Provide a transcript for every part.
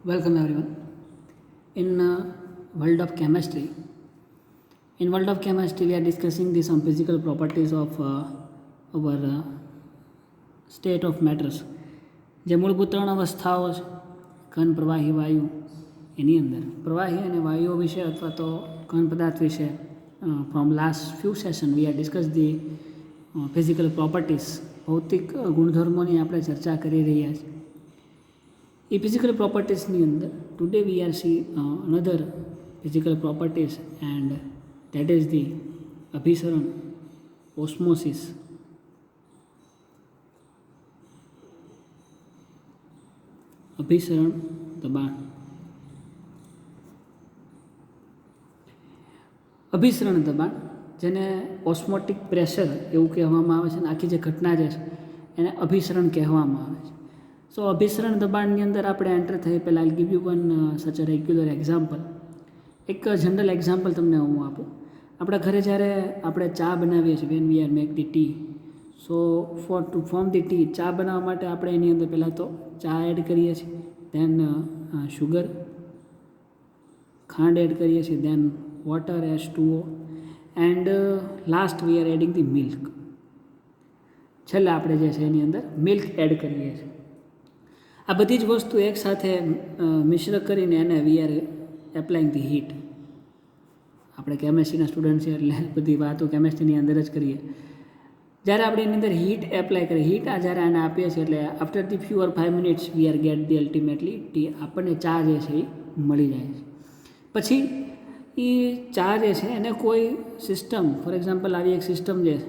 Welcome everyone. In world of chemistry, we are discussing the some physical properties of our state of matters. જે મૂળભૂત ત્રણ અવસ્થાઓ છે ઘન પ્રવાહી વાયુ એની અંદર પ્રવાહી અને વાયુઓ વિશે અથવા તો ઘન પદાર્થ વિશે from last few session we are discuss the physical properties ભૌતિક ગુણધર્મોની આપણે ચર્ચા કરી રહ્યા છીએ. એ ફિઝિકલ પ્રોપર્ટીઝની અંદર today we are see another physical properties and that is the અભિસરણ ઓસ્મોસિસ. અભિસરણ દબાણ. અભિસરણ દબાણ જેને ઓસ્મોટિક પ્રેશર એવું કહેવામાં આવે છે અને આખી જે ઘટના જે છે એને અભિસરણ કહેવામાં આવે છે. સો અભિસરણ દબાણની અંદર આપણે એન્ટર થઈ પહેલાં આઈ ગીવ યુ વન સચ અ રેગ્યુલર એક્ઝામ્પલ. એક જનરલ એક્ઝામ્પલ તમને હું આપું. આપણા ઘરે જ્યારે આપણે ચા બનાવીએ છીએ when we are make the tea, so to form the tea, ચા બનાવવા માટે આપણે એની અંદર પહેલાં તો ચા એડ કરીએ છીએ, દેન શુગર, ખાંડ એડ કરીએ છીએ, then water H2O and last we are adding the milk. છેલ્લે આપણે જે છે એની અંદર મિલ્ક એડ કરીએ છીએ. આ બધી જ વસ્તુ એકસાથે મિશ્ર કરીને એને we are applying the heat. આપણે કેમેસ્ટ્રીના સ્ટુડન્ટ છે એટલે બધી વાતો કેમેસ્ટ્રીની અંદર જ કરીએ. જ્યારે આપણે એની અંદર હીટ એપ્લાય કરીએ, હીટ જ્યારે આને આપીએ છીએ એટલે after the few or 5 minutes we are gate the ultimately T. આપણને ચા જે છે એ મળી જાય છે. પછી એ ચા જે છે એને કોઈ સિસ્ટમ, ફોર એક્ઝામ્પલ આવી એક સિસ્ટમ જે છે,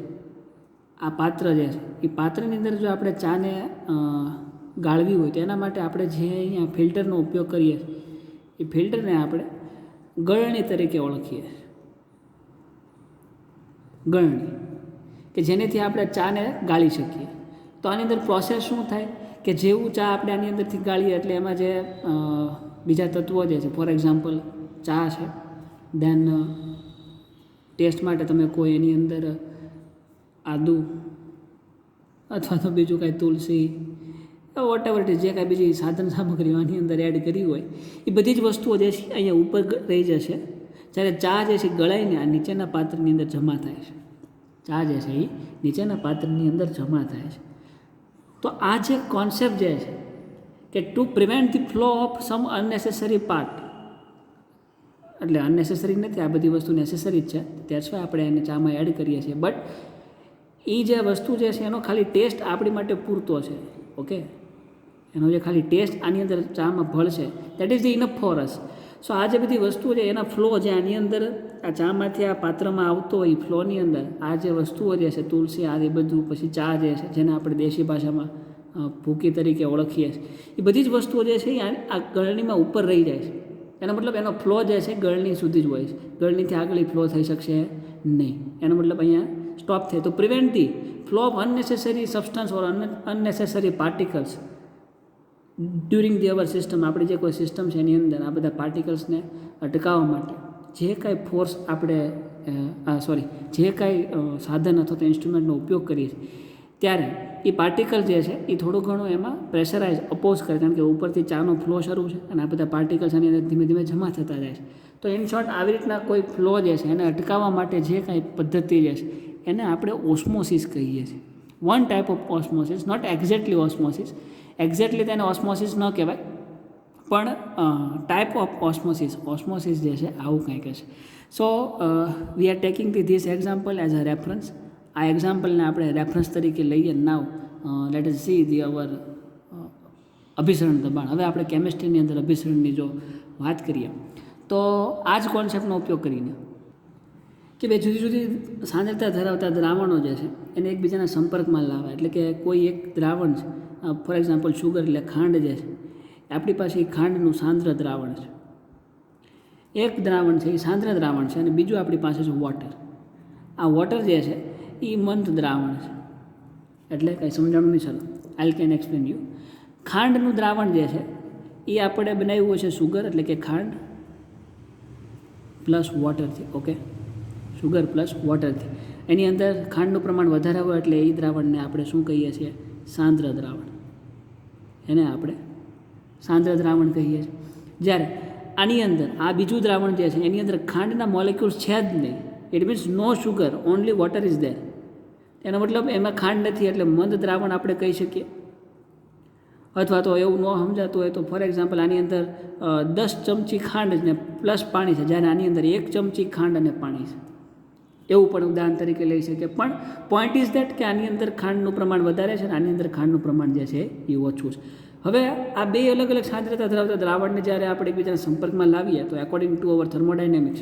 આ પાત્ર જે છે એ પાત્રની અંદર જો આપણે ચાને ગાળવી હોય તો એના માટે આપણે જે અહીંયા ફિલ્ટરનો ઉપયોગ કરીએ એ ફિલ્ટરને આપણે ગળણી તરીકે ઓળખીએ. ગળણી કે જેનેથી આપણે ચાને ગાળી શકીએ. તો આની અંદર પ્રોસેસ શું થાય કે જેવું ચા આપણે આની અંદરથી ગાળીએ એટલે એમાં જે બીજા તત્વો જે છે, ફોર એક્ઝામ્પલ ચા છે, દેન ટેસ્ટ માટે તમે કોઈ એની અંદર આદુ અથવા તો બીજું કાંઈ તુલસી વોટ એવર ઇટ ઇઝ, જે કાંઈ બીજી સાધન સામગ્રીઓ આની અંદર એડ કરી હોય એ બધી જ વસ્તુઓ જે છે અહીંયા ઉપર રહી જશે. જ્યારે ચા જે છે ગળાઈને આ નીચેના પાત્રની અંદર જમા થાય છે. ચા જે છે એ નીચેના પાત્રની અંદર જમા થાય છે. તો આ જે કોન્સેપ્ટ જે છે કે two prevent the flow of sum અનનેસેસરી part, એટલે અનનેસેસરી નથી, આ બધી વસ્તુ નેસેસરી જ છે, ત્યાં સિવાય આપણે એને ચામાં એડ કરીએ છીએ. બટ એ જે વસ્તુ જે છે એનો ખાલી ટેસ્ટ આપણી માટે પૂરતો છે. ઓકે, એનો જે ખાલી ટેસ્ટ આની અંદર ચામાં ભળશે, that is the enough for us. So આ જે બધી વસ્તુઓ છે એના ફ્લો જે આની અંદર આ ચામાંથી આ પાત્રમાં આવતો હોય એ ફ્લોની અંદર આ જે વસ્તુઓ જે છે તુલસી આ એ બધું, પછી ચા જે છે જેને આપણે દેશી ભાષામાં ભૂકી તરીકે ઓળખીએ છીએ, એ બધી જ વસ્તુઓ જે છે એ આ ગળણીમાં ઉપર રહી જાય છે. એનો મતલબ એનો ફ્લો જે છે ગળણી સુધી જ હોય છે. ગળણીથી આગળ ફ્લો થઈ શકશે નહીં. એનો મતલબ અહીંયા સ્ટોપ થાય. તો prevent the flow of unnecessary substance or unnecessary particles during the our system. આપણી જે કોઈ સિસ્ટમ છે એની અંદર આ બધા પાર્ટિકલ્સને અટકાવવા માટે જે કાંઈ ફોર્સ આપણે જે કાંઈ સાધન અથવા તો ઇન્સ્ટ્રુમેન્ટનો ઉપયોગ કરીએ છીએ ત્યારે એ પાર્ટિકલ જે છે એ થોડું ઘણું એમાં પ્રેશરાઇઝ અપોઝ કરે, કારણ કે ઉપરથી ચાનો ફ્લો શરૂ છે અને આ બધા પાર્ટિકલ્સ આની અંદર ધીમે ધીમે જમા થતા જાય છે. તો ઇન શોર્ટ આવી રીતના કોઈ ફ્લો જે છે એને અટકાવવા માટે જે કાંઈ પદ્ધતિ જે છે એને આપણે ઓસ્મોસિસ કહીએ છીએ. One type of osmosis, not exactly osmosis. Exactly તેને ઓસ્મોસિસ ન કહેવાય, પણ ટાઈપ ઓફ ઓસ્મોસિસ જે છે આવું કંઈક છે. So we are taking this example as a reference. આ એક્ઝામ્પલને આપણે રેફરન્સ તરીકે લઈએ. Now let us see the our અભિસરણ દબાણ. હવે આપણે કેમિસ્ટ્રીની અંદર અભિસરણની જો વાત કરીએ તો આ જ કોન્સેપ્ટનો ઉપયોગ કરીને કે બે જુદી જુદી સાંદ્રતા ધરાવતા દ્રાવણો જે છે એને એકબીજાના સંપર્કમાં લાવવા. એટલે કે કોઈ એક દ્રાવણ છે, ફોર એક્ઝામ્પલ શુગર એટલે ખાંડ જે છે, આપણી પાસે એ ખાંડનું સાંદ્ર દ્રાવણ છે. એક દ્રાવણ છે એ સાંદ્ર દ્રાવણ છે અને બીજું આપણી પાસે છે વોટર. આ વોટર જે છે એ મંદ દ્રાવણ છે. એટલે કંઈ સમજાણું નહીં, ચાલો આઈ કેન એક્સપ્લેન યુ. ખાંડનું દ્રાવણ જે છે એ આપણે બનાવ્યું છે શુગર એટલે કે ખાંડ પ્લસ વોટરથી. ઓકે, શુગર પ્લસ વોટરથી. એની અંદર ખાંડનું પ્રમાણ વધારે હોય એટલે એ દ્રાવણને આપણે શું કહીએ છીએ? સાંદ્ર દ્રાવણ. એને આપણે સાંદ્ર દ્રાવણ કહીએ છીએ. જ્યારે આની અંદર આ બીજું દ્રાવણ જે છે એની અંદર ખાંડના મોલેક્યુલ્સ છે જ નહીં. It means no sugar, only water is there. એનો મતલબ એમાં ખાંડ નથી, એટલે મંદ દ્રાવણ આપણે કહી શકીએ. અથવા તો એવું ન સમજાતું હોય તો ફોર એક્ઝામ્પલ આની અંદર 10 ચમચી ખાંડ ને પ્લસ પાણી છે, જ્યારે આની અંદર 1 ચમચી ખાંડ અને પાણી છે. એવું પણ ઉદાહરણ તરીકે લઈ શકીએ. પણ પોઈન્ટ ઇઝ દેટ કે આની અંદર ખાંડનું પ્રમાણ વધારે છે અને આની અંદર ખાંડનું પ્રમાણ જે છે એ ઓછું છે. હવે આ બે અલગ અલગ સાંદ્રતા ધરાવતા દ્રાવણને જ્યારે આપણે એકબીજાના સંપર્કમાં લાવીએ તો according to our thermodynamics,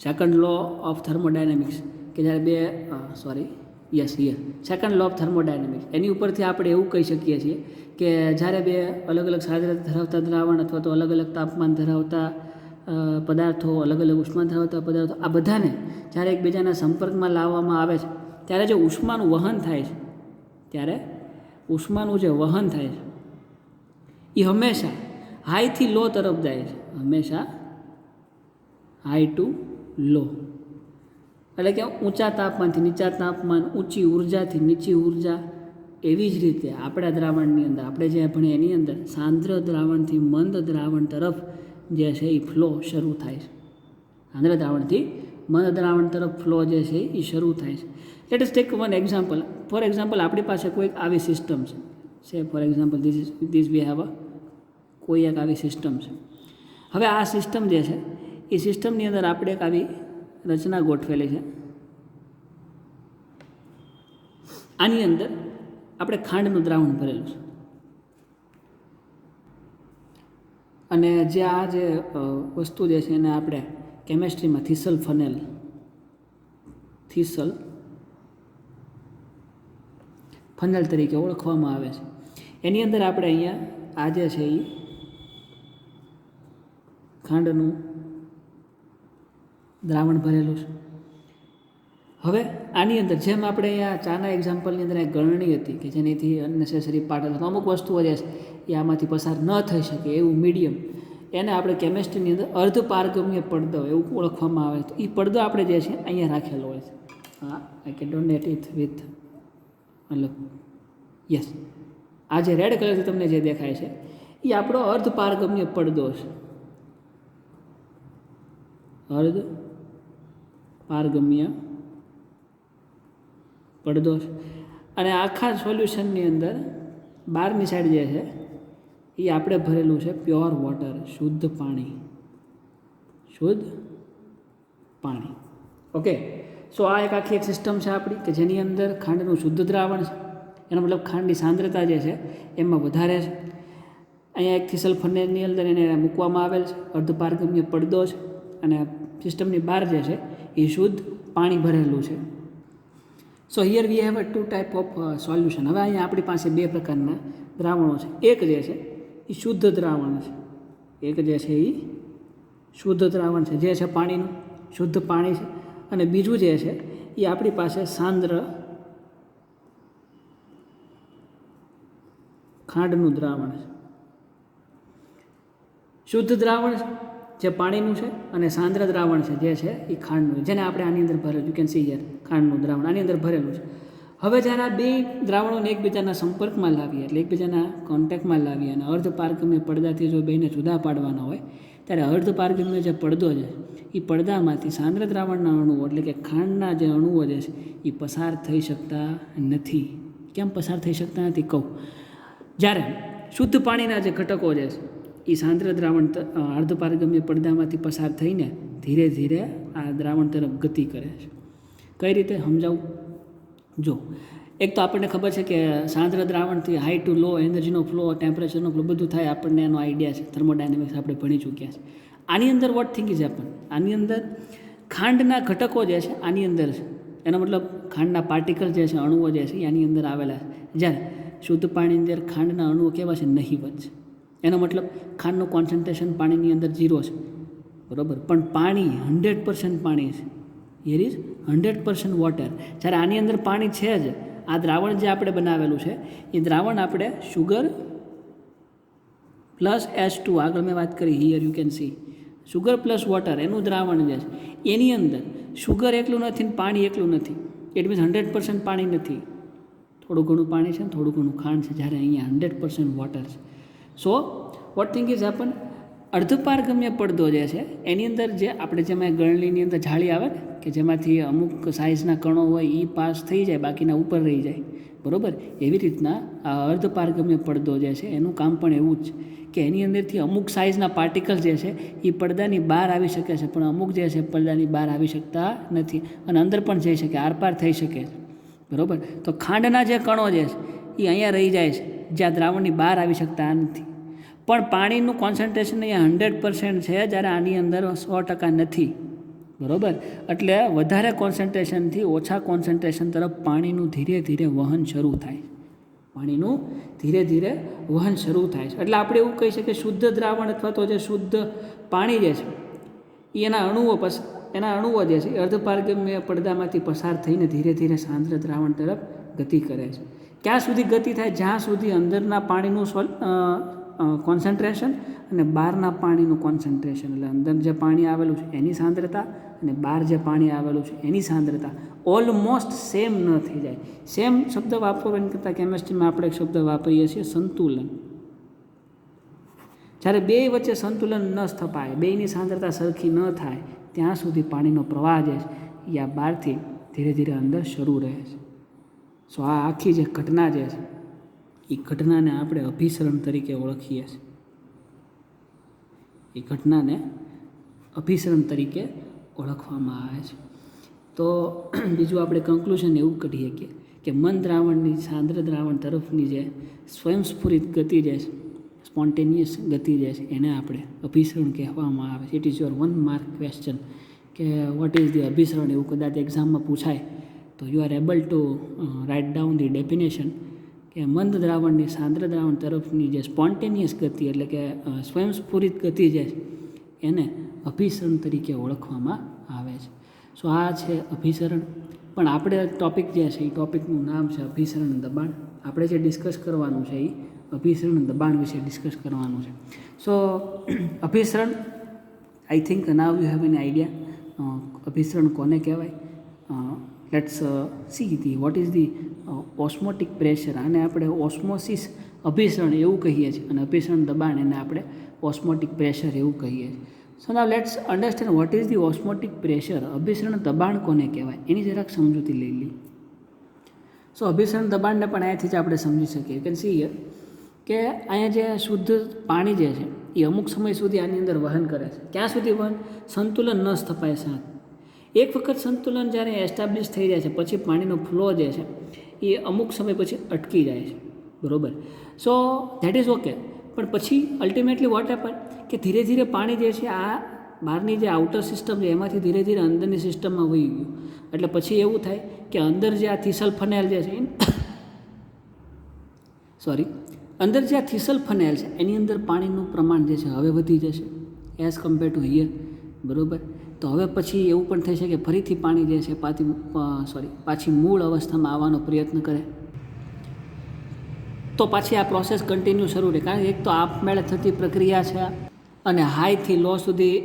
second law of thermodynamics, કે જ્યારે સેકન્ડ લો ઓફ થર્મોડાયનેમિક્સ, એની ઉપરથી આપણે એવું કહી શકીએ છીએ કે જ્યારે બે અલગ અલગ સાંદ્રતા ધરાવતા દ્રાવણ અથવા તો અલગ અલગ તાપમાન ધરાવતા પદાર્થો, અલગ અલગ ઉષ્મા ધરાવતા પદાર્થો, આ બધાને જ્યારે એકબીજાના સંપર્કમાં લાવવામાં આવે છે ત્યારે જે ઉષ્માનું વહન થાય છે, ત્યારે ઉષ્માનું જે વહન થાય છે એ હંમેશા હાઈથી લો તરફ જાય છે, હંમેશા હાઈ ટુ લો. એટલે કે ઊંચા તાપમાનથી નીચા તાપમાન, ઊંચી ઉર્જાથી નીચી ઉર્જા. એવી જ રીતે આપણા દ્રાવણની અંદર આપણે જે ભણીએ એની અંદર સાંદ્ર દ્રાવણથી મંદ દ્રાવણ તરફ જે છે એ ફ્લો શરૂ થાય છે. સાંદ્ર દ્રાવણથી મંદ દ્રાવણ તરફ ફ્લો જે છે એ શરૂ થાય છે. Let us take one example. For example આપણી પાસે કોઈક આવી સિસ્ટમ છે, for example this we have કોઈ એક આવી સિસ્ટમ છે. હવે આ સિસ્ટમ જે છે એ સિસ્ટમની અંદર આપણે એક આવી રચના ગોઠવેલી છે. આની અંદર આપણે ખાંડનું દ્રાવણ ભરેલું છે અને જે આ જે વસ્તુ જે છે એને આપણે કેમેસ્ટ્રીમાં થીસલ ફનેલ તરીકે ઓળખવામાં આવે છે. એની અંદર આપણે અહીંયા આ જે છે એ ખાંડનું દ્રાવણ ભરેલું છે. હવે આની અંદર જેમ આપણે અહીંયા ચાના એક્ઝામ્પલની અંદર ગળણી હતી કે જેનાથી અનનેસેસરી પાર્ટ અથવા અમુક વસ્તુઓ જે છે એ આમાંથી પસાર ન થઈ શકે એવું મીડિયમ, એને આપણે કેમેસ્ટ્રીની અંદર અર્ધ પારગમ્ય પડદો એવું ઓળખવામાં આવે. તો એ પડદો આપણે જે છે અહીંયા રાખેલો હોય છે. હા, I can donate it with મતલબ યસ, આ જે રેડ કલરથી તમને જે દેખાય છે એ આપણો અર્ધ પારગમ્ય પડદો છે. અર્ધ પારગમ્ય પડદો છે. અને આખા સોલ્યુશનની અંદર બહારની સાઈડ જે છે એ આપણે ભરેલું છે પ્યોર વોટર, શુદ્ધ પાણી. ઓકે, સો આ એક આખી એક સિસ્ટમ છે આપણી કે જેની અંદર ખાંડનું શુદ્ધ દ્રાવણ છે. એનો મતલબ ખાંડની સાંદ્રતા જે છે એમાં વધારે છે. અહીંયા એક થીસલ ફનેલની અંદર એને મૂકવામાં આવેલ છે, અર્ધ પારગમ્ય પડદો છે અને સિસ્ટમની બહાર જે છે એ શુદ્ધ પાણી ભરેલું છે. સો here we have to type of solution. હવે અહીંયા આપણી પાસે બે પ્રકારના દ્રાવણો છે. એક જે છે એ શુદ્ધ દ્રાવણ છે, એક જે છે એ શુદ્ધ દ્રાવણ છે, જે છે પાણીનું શુદ્ધ પાણી છે. અને બીજું જે છે એ આપણી પાસે સાંદ્ર ખાંડનું દ્રાવણ છે. શુદ્ધ દ્રાવણ જે પાણીનું છે અને સાંદ્ર દ્રાવણ છે જે છે એ ખાંડનું, જેને આપણે આની અંદર ભરેલું, યુ કેન સી હિયર ખાંડનું દ્રાવણ આની અંદર ભરેલું છે. હવે જ્યારે આ બે દ્રાવણોને એકબીજાના સંપર્કમાં લાવીએ, એટલે એકબીજાના કોન્ટેક્ટમાં લાવીએ અને અર્ધ પારગમ્ય પડદાથી જો બેને જુદા પાડવાના હોય ત્યારે અર્ધ પારગમ્ય જે પડદો છે એ પડદામાંથી સાંદ્ર દ્રાવણના અણુઓ એટલે કે ખાંડના જે અણુઓ જે છે એ પસાર થઈ શકતા નથી. કેમ પસાર થઈ શકતા નથી કહું. જ્યારે શુદ્ધ પાણીના જે ઘટકો જે છે એ સાંદ્ર દ્રાવણ અર્ધ પારગમ્ય પડદામાંથી પસાર થઈને ધીરે ધીરે આ દ્રાવણ તરફ ગતિ કરે છે. કઈ રીતે સમજાવું? જો એક તો આપણને ખબર છે કે સાંદ્ર દ્રાવણથી હાઈ ટુ લો એનર્જીનો ફ્લો, ટેમ્પરેચરનો ફ્લો બધું થાય, આપણને એનો આઈડિયા છે. થર્મોડાયનેમિક્સ આપણે ભણી ચૂક્યા છે. આની અંદર વોટ થિંક ઇઝ હેપન, આની અંદર ખાંડના ઘટકો જે છે આની અંદર છે. એનો મતલબ ખાંડના પાર્ટિકલ જે છે, અણુઓ જે છે એ આની અંદર આવેલા છે. જ્યારે શુદ્ધ પાણીની અંદર ખાંડના અણુઓ કેવા છે? નહીવત છે. એનો મતલબ ખાંડનું કોન્સન્ટ્રેશન પાણીની અંદર 0 છે, બરાબર. પણ પાણી 100% પાણી છે. Here is 100% water. જ્યારે આની અંદર પાણી છે જ. આ દ્રાવણ જે આપણે બનાવેલું છે એ દ્રાવણ આપણે શુગર પ્લસ H2, આગળ મેં વાત કરી, here you can C sugar plus water, એનું દ્રાવણ જે છે એની અંદર શુગર એકલું નથી ને પાણી એકલું નથી. ઇટ મીન્સ 100% પાણી નથી, થોડું ઘણું પાણી છે ને થોડું ઘણું ખાંડ છે. જ્યારે અહીંયા 100% વોટર છે. So what thing is happen, અર્ધપારગમ્ય પડદો જે છે એની અંદર જે આપણે જેમાં ગળણીની અંદર જાળી આવે ને કે જેમાંથી અમુક સાઇઝના કણો હોય એ પાસ થઈ જાય, બાકીના ઉપર રહી જાય, બરાબર. એવી રીતના આ અર્ધપારગમ્ય પડદો જે છે એનું કામ પણ એવું જ કે એની અંદરથી અમુક સાઇઝના પાર્ટિકલ જે છે એ પડદાની બહાર આવી શકે છે, પણ અમુક જે છે પડદાની બહાર આવી શકતા નથી અને અંદર પણ જઈ શકે, આરપાર થઈ શકે છે, બરાબર. તો ખાંડના જે કણો જે છે એ અહીંયા રહી જાય છે, જ્યાં દ્રાવણની બહાર આવી શકતા નથી. પણ પાણીનું કોન્સન્ટ્રેશન અહીંયા 100% છે, જ્યારે આની અંદર 100% નથી, બરાબર. એટલે વધારે કોન્સન્ટ્રેશનથી ઓછા કોન્સન્ટ્રેશન તરફ પાણીનું ધીરે ધીરે વહન શરૂ થાય, પાણીનું ધીરે ધીરે વહન શરૂ થાય છે. એટલે આપણે એવું કહી શકીએ શુદ્ધ દ્રાવણ અથવા તો જે શુદ્ધ પાણી જે છે એ એના અણુઓ જે છે એ અર્ધપારગમ્ય પડદામાંથી પસાર થઈને ધીરે ધીરે સાંદ્ર દ્રાવણ તરફ ગતિ કરે છે. ક્યાં સુધી ગતિ થાય? જ્યાં સુધી અંદરના પાણીનું કોન્સન્ટ્રેશન અને બહારના પાણીનું કોન્સન્ટ્રેશન, એટલે અંદર જે પાણી આવેલું છે એની સાંદ્રતા અને બહાર જે પાણી આવેલું છે એની સાંદ્રતા ઓલમોસ્ટ સેમ ન થઈ જાય. સેમ શબ્દ વાપરવાની કરતાં કેમિસ્ટ્રીમાં આપણે એક શબ્દ વાપરીએ છીએ સંતુલન. જ્યારે બે વચ્ચે સંતુલન ન સ્થપાય, બેયની સાંદ્રતા સરખી ન થાય ત્યાં સુધી પાણીનો પ્રવાહ જે છે એ આ બહારથી ધીરે ધીરે અંદર શરૂ રહે છે. સો આ આખી જે ઘટના જે છે એ ઘટનાને આપણે અભિસરણ તરીકે ઓળખીએ છીએ. એ ઘટનાને અભિસરણ તરીકે ઓળખવામાં આવે છે. તો બીજું આપણે કન્ક્લુઝન એવું કાઢીએ કે મંદ દ્રાવણની સાંદ્ર દ્રાવણ તરફની જે સ્વયંસ્ફુરિત ગતિ જે છે, સ્પોન્ટેનિયસ ગતિ જે છે એને આપણે અભિસરણ કહેવામાં આવે છે. It is your 1 mark question કે વોટ ઇઝ ધી અભિસરણ, એવું કદાચ એક્ઝામમાં પૂછાય તો you are able to write down the definition કે મંદ દ્રાવણની સાંદ્ર દ્રાવણ તરફની જે સ્પોન્ટેનિયસ ગતિ એટલે કે સ્વયંસ્ફુરિત ગતિ જે છે એને અભિસરણ તરીકે ઓળખવામાં આવે છે. સો આ છે અભિસરણ. પણ આપણે ટૉપિક જે છે એ ટૉપિકનું નામ છે અભિસરણ દબાણ. આપણે જે ડિસ્કસ કરવાનું છે એ અભિસરણ દબાણ વિશે ડિસ્કસ કરવાનું છે. સો અભિસરણ, I think now you have an idea અભિસરણ કોને કહેવાય. Let's see the what is the osmotic pressure. આને આપણે ઓસ્મોસિસ અભિસરણ એવું કહીએ છીએ અને અભિસરણ દબાણ એને આપણે ઓસ્મોટિક પ્રેશર એવું કહીએ છીએ. So now let's understand what is the osmotic pressure. અભિસરણ દબાણ કોને કહેવાય એની જરાક સમજૂતી લઈ લઈએ. સો અભિસરણ દબાણને પણ અહીંયાથી જ આપણે સમજી શકીએ. યુ કેન સી હિયર કે અહીંયા જે શુદ્ધ પાણી જે છે એ અમુક સમય સુધી આની અંદર વહન કરે છે. ક્યાં સુધી વહન? સંતુલન ન સ્થપાય સાથ. એક વખત સંતુલન જ્યારે એસ્ટાબ્લિશ થઈ જાય છે પછી પાણીનો ફ્લો જે છે એ અમુક સમય પછી અટકી જાય છે, બરાબર. સો ધેટ ઇઝ ઓકે. પણ પછી અલ્ટિમેટલી વોટ હેપન કે ધીરે ધીરે પાણી જે છે આ બહારની જે આઉટર સિસ્ટમ છે એમાંથી ધીરે ધીરે અંદરની સિસ્ટમમાં વહી ગયું. એટલે પછી એવું થાય કે અંદર જે આ થીસલ ફનેલ જે છે અંદર જે આ થીસલ ફનેલ છે એની અંદર પાણીનું પ્રમાણ જે છે હવે વધી જશે એઝ કમ્પેર ટુ હિયર, બરાબર. તો હવે પછી એવું પણ થઈ શકે ફરીથી પાણી જે છે પાછી મૂળ અવસ્થામાં આવવાનો પ્રયત્ન કરે તો પાછી આ પ્રોસેસ કન્ટિન્યુ શરૂ રહે. કારણ કે એક તો આપમેળે થતી પ્રક્રિયા છે અને હાઈથી લો સુધી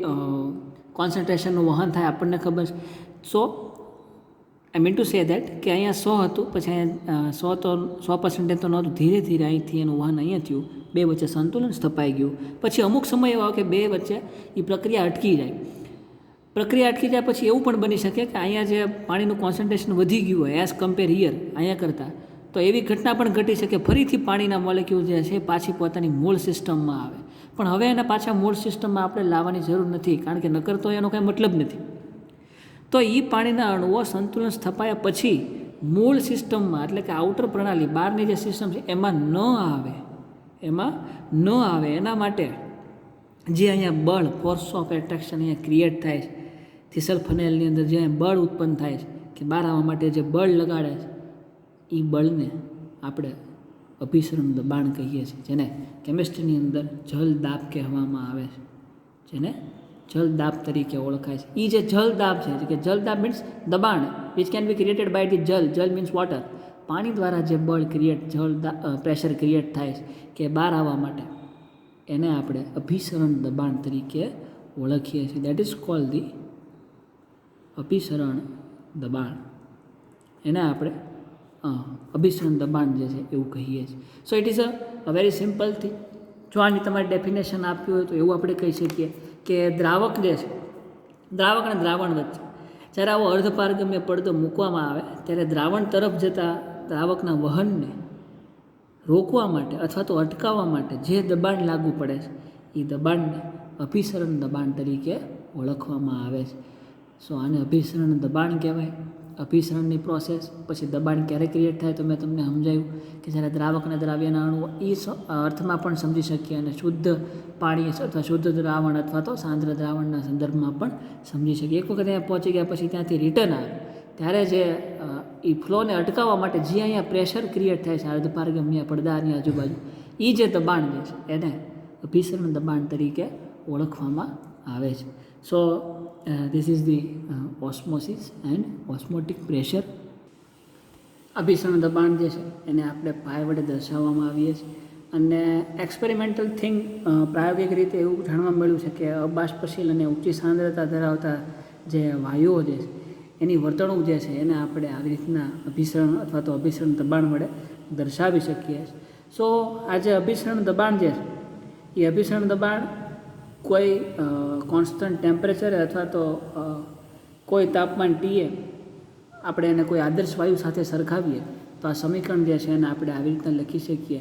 કોન્સન્ટ્રેશનનું વહન થાય આપણને ખબર છે. So I mean to say that કે અહીંયા 100 હતું પછી અહીંયા 100% તો નહોતું, ધીરે ધીરે અહીંથી એનું વહન અહીંયા થયું, બે વચ્ચે સંતુલન સ્થપાઈ ગયું. પછી અમુક સમય એવો કે બે વચ્ચે એ પ્રક્રિયા અટકી જાય. પછી એવું પણ બની શકે કે અહીંયા જે પાણીનું કોન્સન્ટ્રેશન વધી ગયું હોય એઝ કમ્પેર હિયર અહીંયા કરતાં, તો એવી ઘટના પણ ઘટી શકે ફરીથી પાણીના મોલેક્યુલ જે છે પાછી પોતાની મૂળ સિસ્ટમમાં આવે. પણ હવે એના પાછા મૂળ સિસ્ટમમાં આપણે લાવવાની જરૂર નથી, કારણ કે નકર તો એનો કાંઈ મતલબ નથી. તો એ પાણીના અણુઓ સંતુલન સ્થપાયા પછી મૂળ સિસ્ટમમાં એટલે કે આઉટર પ્રણાલી બહારની જે સિસ્ટમ છે એમાં ન આવે એના માટે જે અહીંયા બળ ફોર્સ ઓફ એટ્રેક્શન અહીંયા ક્રિએટ થાય છે થીસલ ફનેલની અંદર, જે બળ ઉત્પન્ન થાય છે કે બહાર આવવા માટે જે બળ લગાડે છે એ બળને આપણે અભિસરણ દબાણ કહીએ છીએ, જેને કેમિસ્ટ્રીની અંદર જલ દાબ કહેવામાં આવે છે, જેને જલ દાબ તરીકે ઓળખાય છે. એ જે જલ દાબ છે કે જલ દાબ મીન્સ દબાણ which can be created by the જલ મીન્સ વોટર. પાણી દ્વારા જે બળ પ્રેશર ક્રિએટ થાય છે કે બહાર આવવા માટે એને આપણે અભિસરણ દબાણ તરીકે ઓળખીએ છીએ. દેટ ઇઝ કોલ્ડ ધી અભિસરણ દબાણ. એને આપણે અભિસરણ દબાણ જે છે એવું કહીએ છીએ. So it is a very simple thing જો આની તમારે ડેફિનેશન આપ્યું હોય તો એવું આપણે કહી શકીએ કે દ્રાવક જે છે, દ્રાવક અને દ્રાવણ વચ્ચે જ્યારે આવો અર્ધપારગમ્ય પડદો મૂકવામાં આવે ત્યારે દ્રાવણ તરફ જતા દ્રાવકના વહનને રોકવા માટે અથવા તો અટકાવવા માટે જે દબાણ લાગુ પડે છે એ દબાણને અભિસરણ દબાણ તરીકે ઓળખવામાં આવે છે. સો આને અભિસરણ દબાણ કહેવાય. અભિસરણની પ્રોસેસ પછી દબાણ ક્યારે ક્રિએટ થાય તો મેં તમને સમજાવ્યું કે જ્યારે દ્રાવક અને દ્રાવ્યના અણુઓ એ અર્થમાં પણ સમજી શકીએ અને શુદ્ધ પાણી અથવા શુદ્ધ દ્રાવણ અથવા તો સાંદ્ર દ્રાવણના સંદર્ભમાં પણ સમજી શકીએ. એક વખત અહીંયા પહોંચી ગયા પછી ત્યાંથી રિટર્ન આવે ત્યારે જે એ ફ્લોને અટકાવવા માટે જે અહીંયા પ્રેશર ક્રિએટ થાય છે અર્ધપારગમ્ય પડદાની આજુબાજુ, એ જે દબાણ જે છે એને અભિસરણ દબાણ તરીકે ઓળખવામાં આવે છે. સો this is the osmosis and osmotic pressure. અભિસરણ દબાણ જે છે એને આપણે પાય વડે દર્શાવવામાં આવીએ છીએ અને એક્સપેરિમેન્ટલ થિંગ પ્રાયોગિક રીતે એવું જાણવા મળ્યું છે કે અબાષ્પશીલ અને ઊંચી સાંદ્રતા ધરાવતા જે વાયુઓ જે છે એની વર્તણૂક જે છે એને આપણે આવી રીતના અભિસરણ અથવા તો અભિસરણ દબાણ વડે દર્શાવી શકીએ છીએ. સો આ જે અભિસરણ દબાણ જે છે એ અભિસરણ દબાણ કોઈ કોન્સ્ટન્ટ ટેમ્પરેચરે અથવા તો કોઈ તાપમાન ટીએ આપણે એને કોઈ આદર્શ વાયુ સાથે સરખાવીએ તો આ સમીકરણ જે છે એને આપણે આવી રીતના લખી શકીએ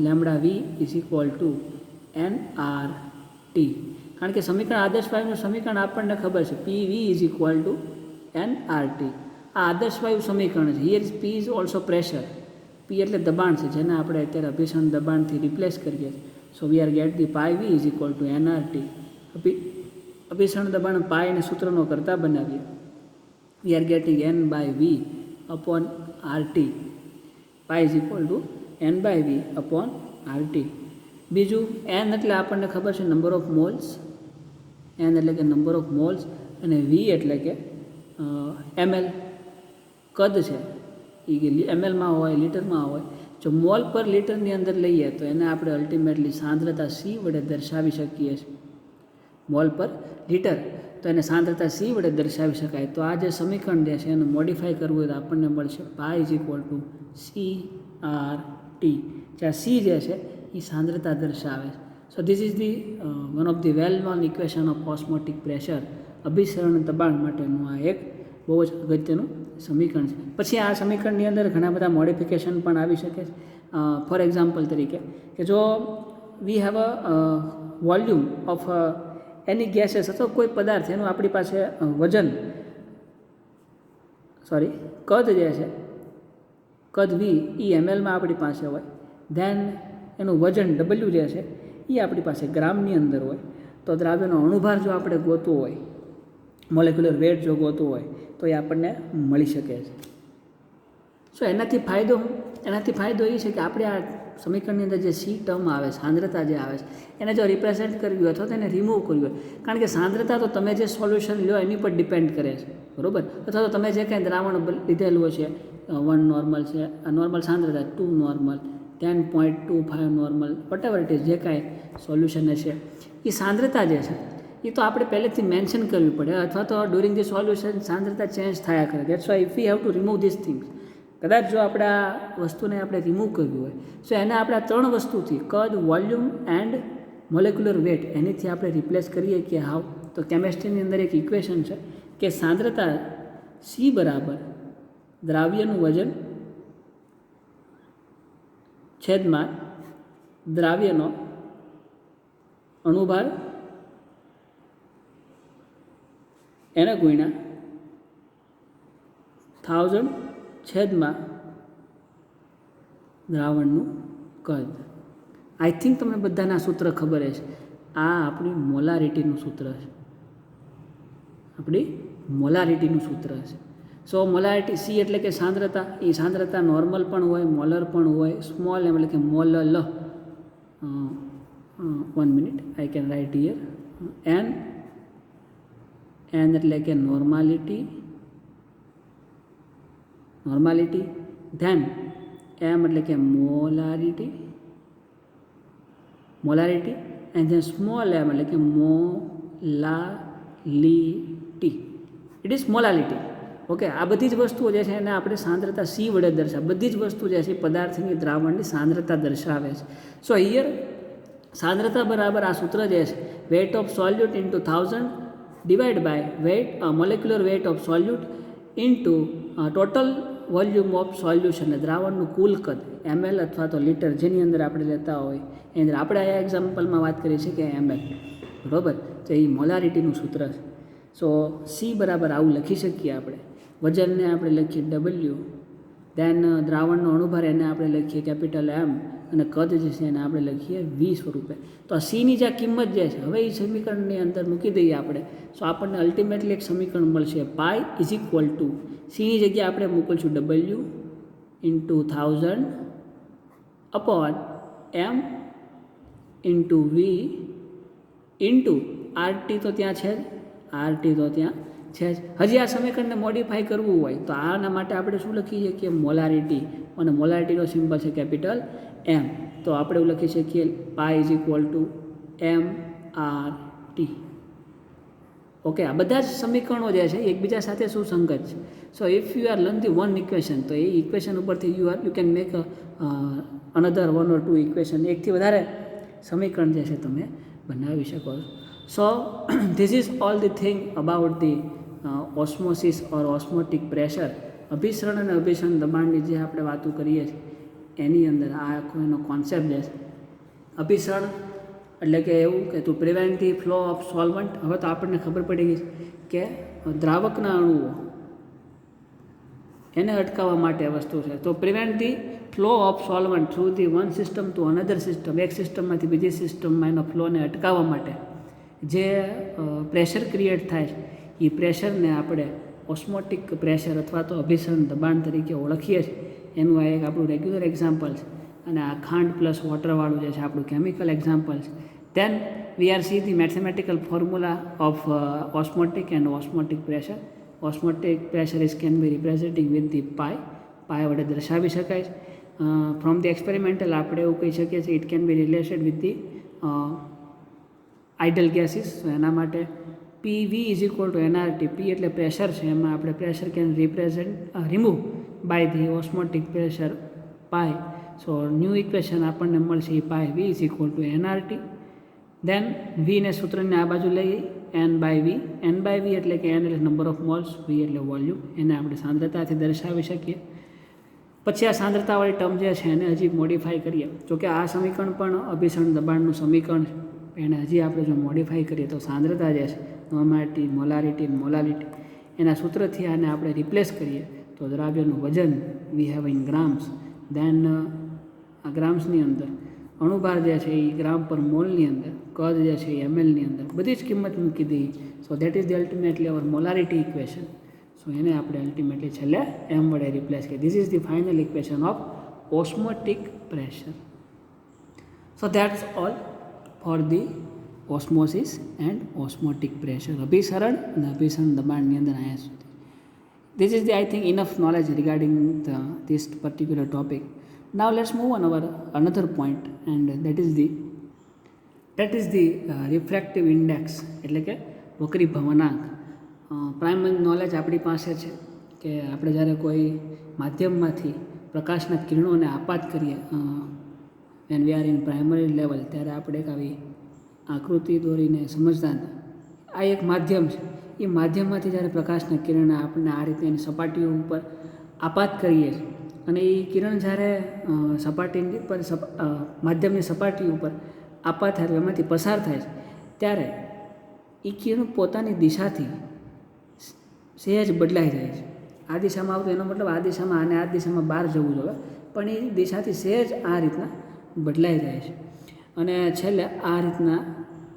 lambda V is equal to NRT. કારણ કે સમીકરણ આદર્શ વાયુનું સમીકરણ આપણને ખબર છે PV is equal to NRT. આ આદર્શ વાયુ સમીકરણ છે. Here P is also pressure. P એટલે દબાણ છે જેને આપણે અત્યારે અભિસરણ દબાણથી રિપ્લેસ કરીએ છીએ. So we are get the pi v is equal to nRT. અભિસરણ દબાણ પાઈ ને સૂત્રનો કરતા બનાવીએ. We are getting n by v upon RT. Pi is equal to n by v upon RT. બીજું n એટલે આપણને ખબર છે નંબર ઓફ મોલ્સ. n એટલે કે નંબર ઓફ મોલ્સ અને v એટલે કે ml કદ છે એ mlમાં હોય લીટરમાં હોય. જો મોલ પર લીટરની અંદર લઈએ તો એને આપણે અલ્ટિમેટલી સાંદ્રતા C વડે દર્શાવી શકીએ છીએ. મોલ પર લીટર તો એને સાંદ્રતા C વડે દર્શાવી શકાય. તો આ જે સમીકરણ જે છે એનું મોડિફાઈ કરવું હોય તો આપણને મળશે pi is equal to CRT. જ્યાં C જે છે એ સાંદ્રતા દર્શાવે છે. So this is the one of the well known equation of osmotic pressure. અભિસરણ દબાણ માટેનું આ એક બહુ જ અગત્યનું સમીકરણ છે. પછી આ સમીકરણની અંદર ઘણા બધા મોડિફિકેશન પણ આવી શકે છે. ફોર એક્ઝામ્પલ તરીકે કે જો we have a volume of any gases અથવા કોઈ પદાર્થ એનું આપણી પાસે વજન કદ જે છે કદ V એ mlમાં આપણી પાસે હોય, ધેન એનું વજન W જે છે એ આપણી પાસે ગ્રામની અંદર હોય. તો દ્રાવ્યનો અણુભાર જો આપણે ગોતવો હોય, મોલેક્યુલર વેટ જો ગોતવો હોય તો એ આપણને મળી શકે છે. સો એનાથી ફાયદો એ છે કે આપણે આ સમીકરણની અંદર જે C ટર્મ આવે સાંદ્રતા જે આવે છે એને જો રિપ્રેઝેન્ટ કરવી હોય અથવા તો એને રિમૂવ કરવી હોય, કારણ કે સાંદ્રતા તો તમે જે સોલ્યુશન લો એની પર ડિપેન્ડ કરે છે, બરાબર. અથવા તો તમે જે કાંઈ દ્રાવણ લીધેલું છે 1 નોર્મલ છે, નોર્મલ સાંદ્રતા 2 normal 10.25 normal whatever it is જે કાંઈ સોલ્યુશન હશે એ સાંદ્રતા જે છે એ તો આપણે પહેલેથી મેન્શન કરવી પડે અથવા તો ડ્યુરિંગ ધી સોલ્યુશન સાંદ્રતા ચેન્જ થયા કરે. That's why if we have to remove this things. કદાચ જો આપણે આ વસ્તુને આપણે રિમૂવ કરવી હોય સો એને આપણે આ 3 વસ્તુથી કદ, વોલ્યુમ એન્ડ મોલેક્યુલર વેટ એનીથી આપણે રિપ્લેસ કરીએ કે હાવ. તો કેમેસ્ટ્રીની અંદર એક ઇક્વેશન છે કે સાંદ્રતા C બરાબર દ્રાવ્યનું વજન છેદમાં દ્રાવ્યનો અણુભાર એને ગુણ્યા 1000 છેદમાં દ્રાવણનું કદ. આઈ થિંક તમને બધાના સૂત્ર ખબર છે. આ આપણી મોલારિટીનું સૂત્ર છે, આપણી મોલારિટીનું સૂત્ર છે. સો મોલારિટી C એટલે કે સાંદ્રતા, એ સાંદ્રતા નોર્મલ પણ હોય, મોલર પણ હોય, સ્મોલ એમ એટલે કે મોલલ. 1 minute I can write here. n એટલે કે નોર્માલિટી, ધેન m એટલે કે molarity and then small m એટલે કે molality. It is molality. Okay, આ બધી જ વસ્તુઓ જે છે એને આપણે સાંદ્રતા C વડે દર્શાવે. બધી જ વસ્તુ જે છે પદાર્થની દ્રાવણની સાંદ્રતા દર્શાવે છે. સો હિયર સાંદ્રતા બરાબર આ સૂત્ર જે છે weight of solute into 1000 divide by weight molecular weight of solute into total volume of solution, દ્રાવણનું કુલ કદ ml અથવા તો લીટર જેની અંદર આપણે લેતા હોય એની અંદર આપણે આ એક્ઝામ્પલમાં વાત કરીએ છીએ કે ml, બરાબર. તો એ મોલારિટીનું સૂત્ર છે. સો સી બરાબર આવું લખી શકીએ આપણે. વજનને આપણે લખીએ W, દેન દ્રાવણનો અણુભાર એને આપણે લખીએ કેપિટલ M, અને કદ જે છે એને આપણે લખીએ V સ્વરૂપે. તો આ સીની જે કિંમત જે છે હવે એ સમીકરણની અંદર મૂકી દઈએ આપણે, સો આપણને અલ્ટિમેટલી એક સમીકરણ મળશે પાઈ ઇઝ ઇક્વલ ટુ સીની જગ્યાએ આપણે મોકલશું W into 1000 upon M into V into RT તો ત્યાં છે જ, RT તો ત્યાં છે જ. હજી આ સમીકરણને મોડિફાઈ કરવું હોય તો આના માટે આપણે શું લખી શકીએ, મોલારિટી, અને મોલારિટીનો સિમ્બલ છે કેપિટલ M. તો આપણે એવું લખી શકીએ પાઈ is equal two MRT. Okay, આ બધા જ સમીકરણો જે છે એકબીજા સાથે સુસંગત છે. So if you are learn the one equation, તો એ ઇક્વેશન ઉપરથી you can make another 1 or 2 equation, એકથી વધારે સમીકરણ જે છે તમે બનાવી શકો છો. So this is all the thing about the osmosis or osmotic pressure. અભિસરણ અને અભિસરણ દબાણની જે આપણે વાતો કરીએ છીએ એની અંદર આ આખો એનો કોન્સેપ્ટ જે છે. અભિસરણ એટલે કે એવું કે two prevent the flow of solvent. હવે તો આપણને ખબર પડી ગઈ કે દ્રાવકના અણુઓ એને અટકાવવા માટે વસ્તુ છે. તો prevent the flow of solvent through the one system to another system, એક સિસ્ટમમાંથી બીજી સિસ્ટમમાં એનો ફ્લોને અટકાવવા માટે જે પ્રેશર ક્રિએટ થાય છે એ પ્રેશરને આપણે ઓસ્મોટિક પ્રેશર અથવા તો અભિસરણ દબાણ તરીકે ઓળખીએ છીએ. એનું આ એક આપણું રેગ્યુલર એક્ઝામ્પલ છે, અને આ ખાંડ પ્લસ વોટરવાળું જે છે આપણું કેમિકલ એક્ઝામ્પલ છે. Then we are see the mathematical formula of osmotic and osmotic pressure. Osmotic pressure is can be representing with the pi વડે દર્શાવી શકાય છે. ફ્રોમ ધી એક્સપેરિમેન્ટલ આપણે એવું કહી શકીએ છીએ it can be related with the ideal gases. એના માટે PV is equal to NRT. P એટલે પ્રેશર છે, એમાં આપણે pressure can remove by the osmotic pressure pi. So new equation આપણને મળશે એ pi V is equal to NRT. Then વીને સૂત્રને આ બાજુ લઈએ N/V. N/V એટલે કે N એટલે નંબર ઓફ મોલ્સ, V એટલે વોલ્યુમ, એને આપણે સાંદ્રતાથી દર્શાવી શકીએ. પછી આ સાંદ્રતાવાળી ટર્મ જે છે એને હજી મોડિફાઈ કરીએ. જોકે આ સમીકરણ પણ અભિસરણ દબાણનું સમીકરણ છે, એને હજી આપણે જો મોડિફાઈ કરીએ તો સાંદ્રતા જે છે નોર્માલિટી, મોલારિટી, મોલાલિટી, એના સૂત્રથી આને આપણે રિપ્લેસ કરીએ તો દ્રાવ્યનું વજન વી હેવ ઇન ગ્રામ્સ. દેન આ ગ્રામ્સની અંદર અણુભાર જે છે એ ગ્રામ પર મોલની અંદર, કદ જે છે એ mlની અંદર, બધી જ કિંમત મૂકી દઈએ. So that is the ultimately our molarity equation. So એને આપણે અલ્ટિમેટલી છેલ્લે M વડે રિપ્લેસ કરીએ. This is the final equation of osmotic pressure. So that's all for the osmosis and osmotic pressure. અભિસરણ અને અભિસરણ દબાણની અંદર અહીંયા સુધી. This is the, I think, enough knowledge regarding this particular topic. Now let's move on our another point, and that is the refractive index, એટલે કે વક્રી ભવનાંક. Primary knowledge આપણી પાસે છે કે આપણે જ્યારે કોઈ માધ્યમમાંથી પ્રકાશના કિરણોને આપાત કરીએ when we are in primary level, ત્યારે આપણે એક આવી આકૃતિ દોરીને સમજતા હતા. આ એક માધ્યમ છે, એ માધ્યમમાંથી જ્યારે પ્રકાશના કિરણ આપણે આ રીતે એની સપાટીઓ ઉપર આપાત કરીએ છીએ, અને એ કિરણ જ્યારે સપાટીની પર માધ્યમની સપાટી ઉપર આપાત થાય એમાંથી પસાર થાય છે, ત્યારે એ કિરણ પોતાની દિશાથી સહેજ બદલાઈ જાય છે. આ દિશામાં આવતું એનો મતલબ આ દિશામાં અને આ દિશામાં બહાર જવું જોઈએ, પણ એ દિશાથી સહેજ આ રીતના બદલાઈ જાય છે, અને છેલ્લે આ રીતના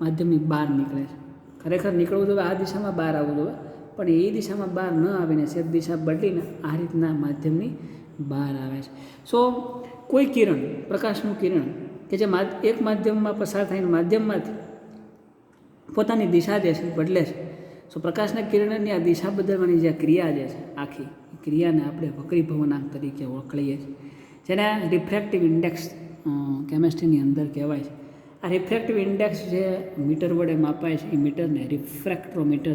માધ્યમની બહાર નીકળે છે. ખરેખર નીકળવું જોઈએ આ દિશામાં બહાર આવવું જોઈએ, પણ એ દિશામાં બહાર ન આવીને સહેજ દિશા બદલીને આ રીતના માધ્યમની બહાર આવે છે. સો કોઈ કિરણ, પ્રકાશનું કિરણ કે જે એક માધ્યમમાં પસાર થઈને માધ્યમમાંથી પોતાની દિશા જે છે બદલે છે. સો પ્રકાશના કિરણની આ દિશા બદલવાની જે ક્રિયા જે છે આખી, એ ક્રિયાને આપણે વક્રી ભવનાંક તરીકે ઓળખીએ છીએ, જેને રિફ્રેક્ટિવ ઇન્ડેક્સ કેમેસ્ટ્રીની અંદર કહેવાય છે. આ રિફ્રેક્ટિવ ઇન્ડેક્સ જે મીટર વડે માપાય છે, એ મીટરને રિફ્રેક્ટોમીટર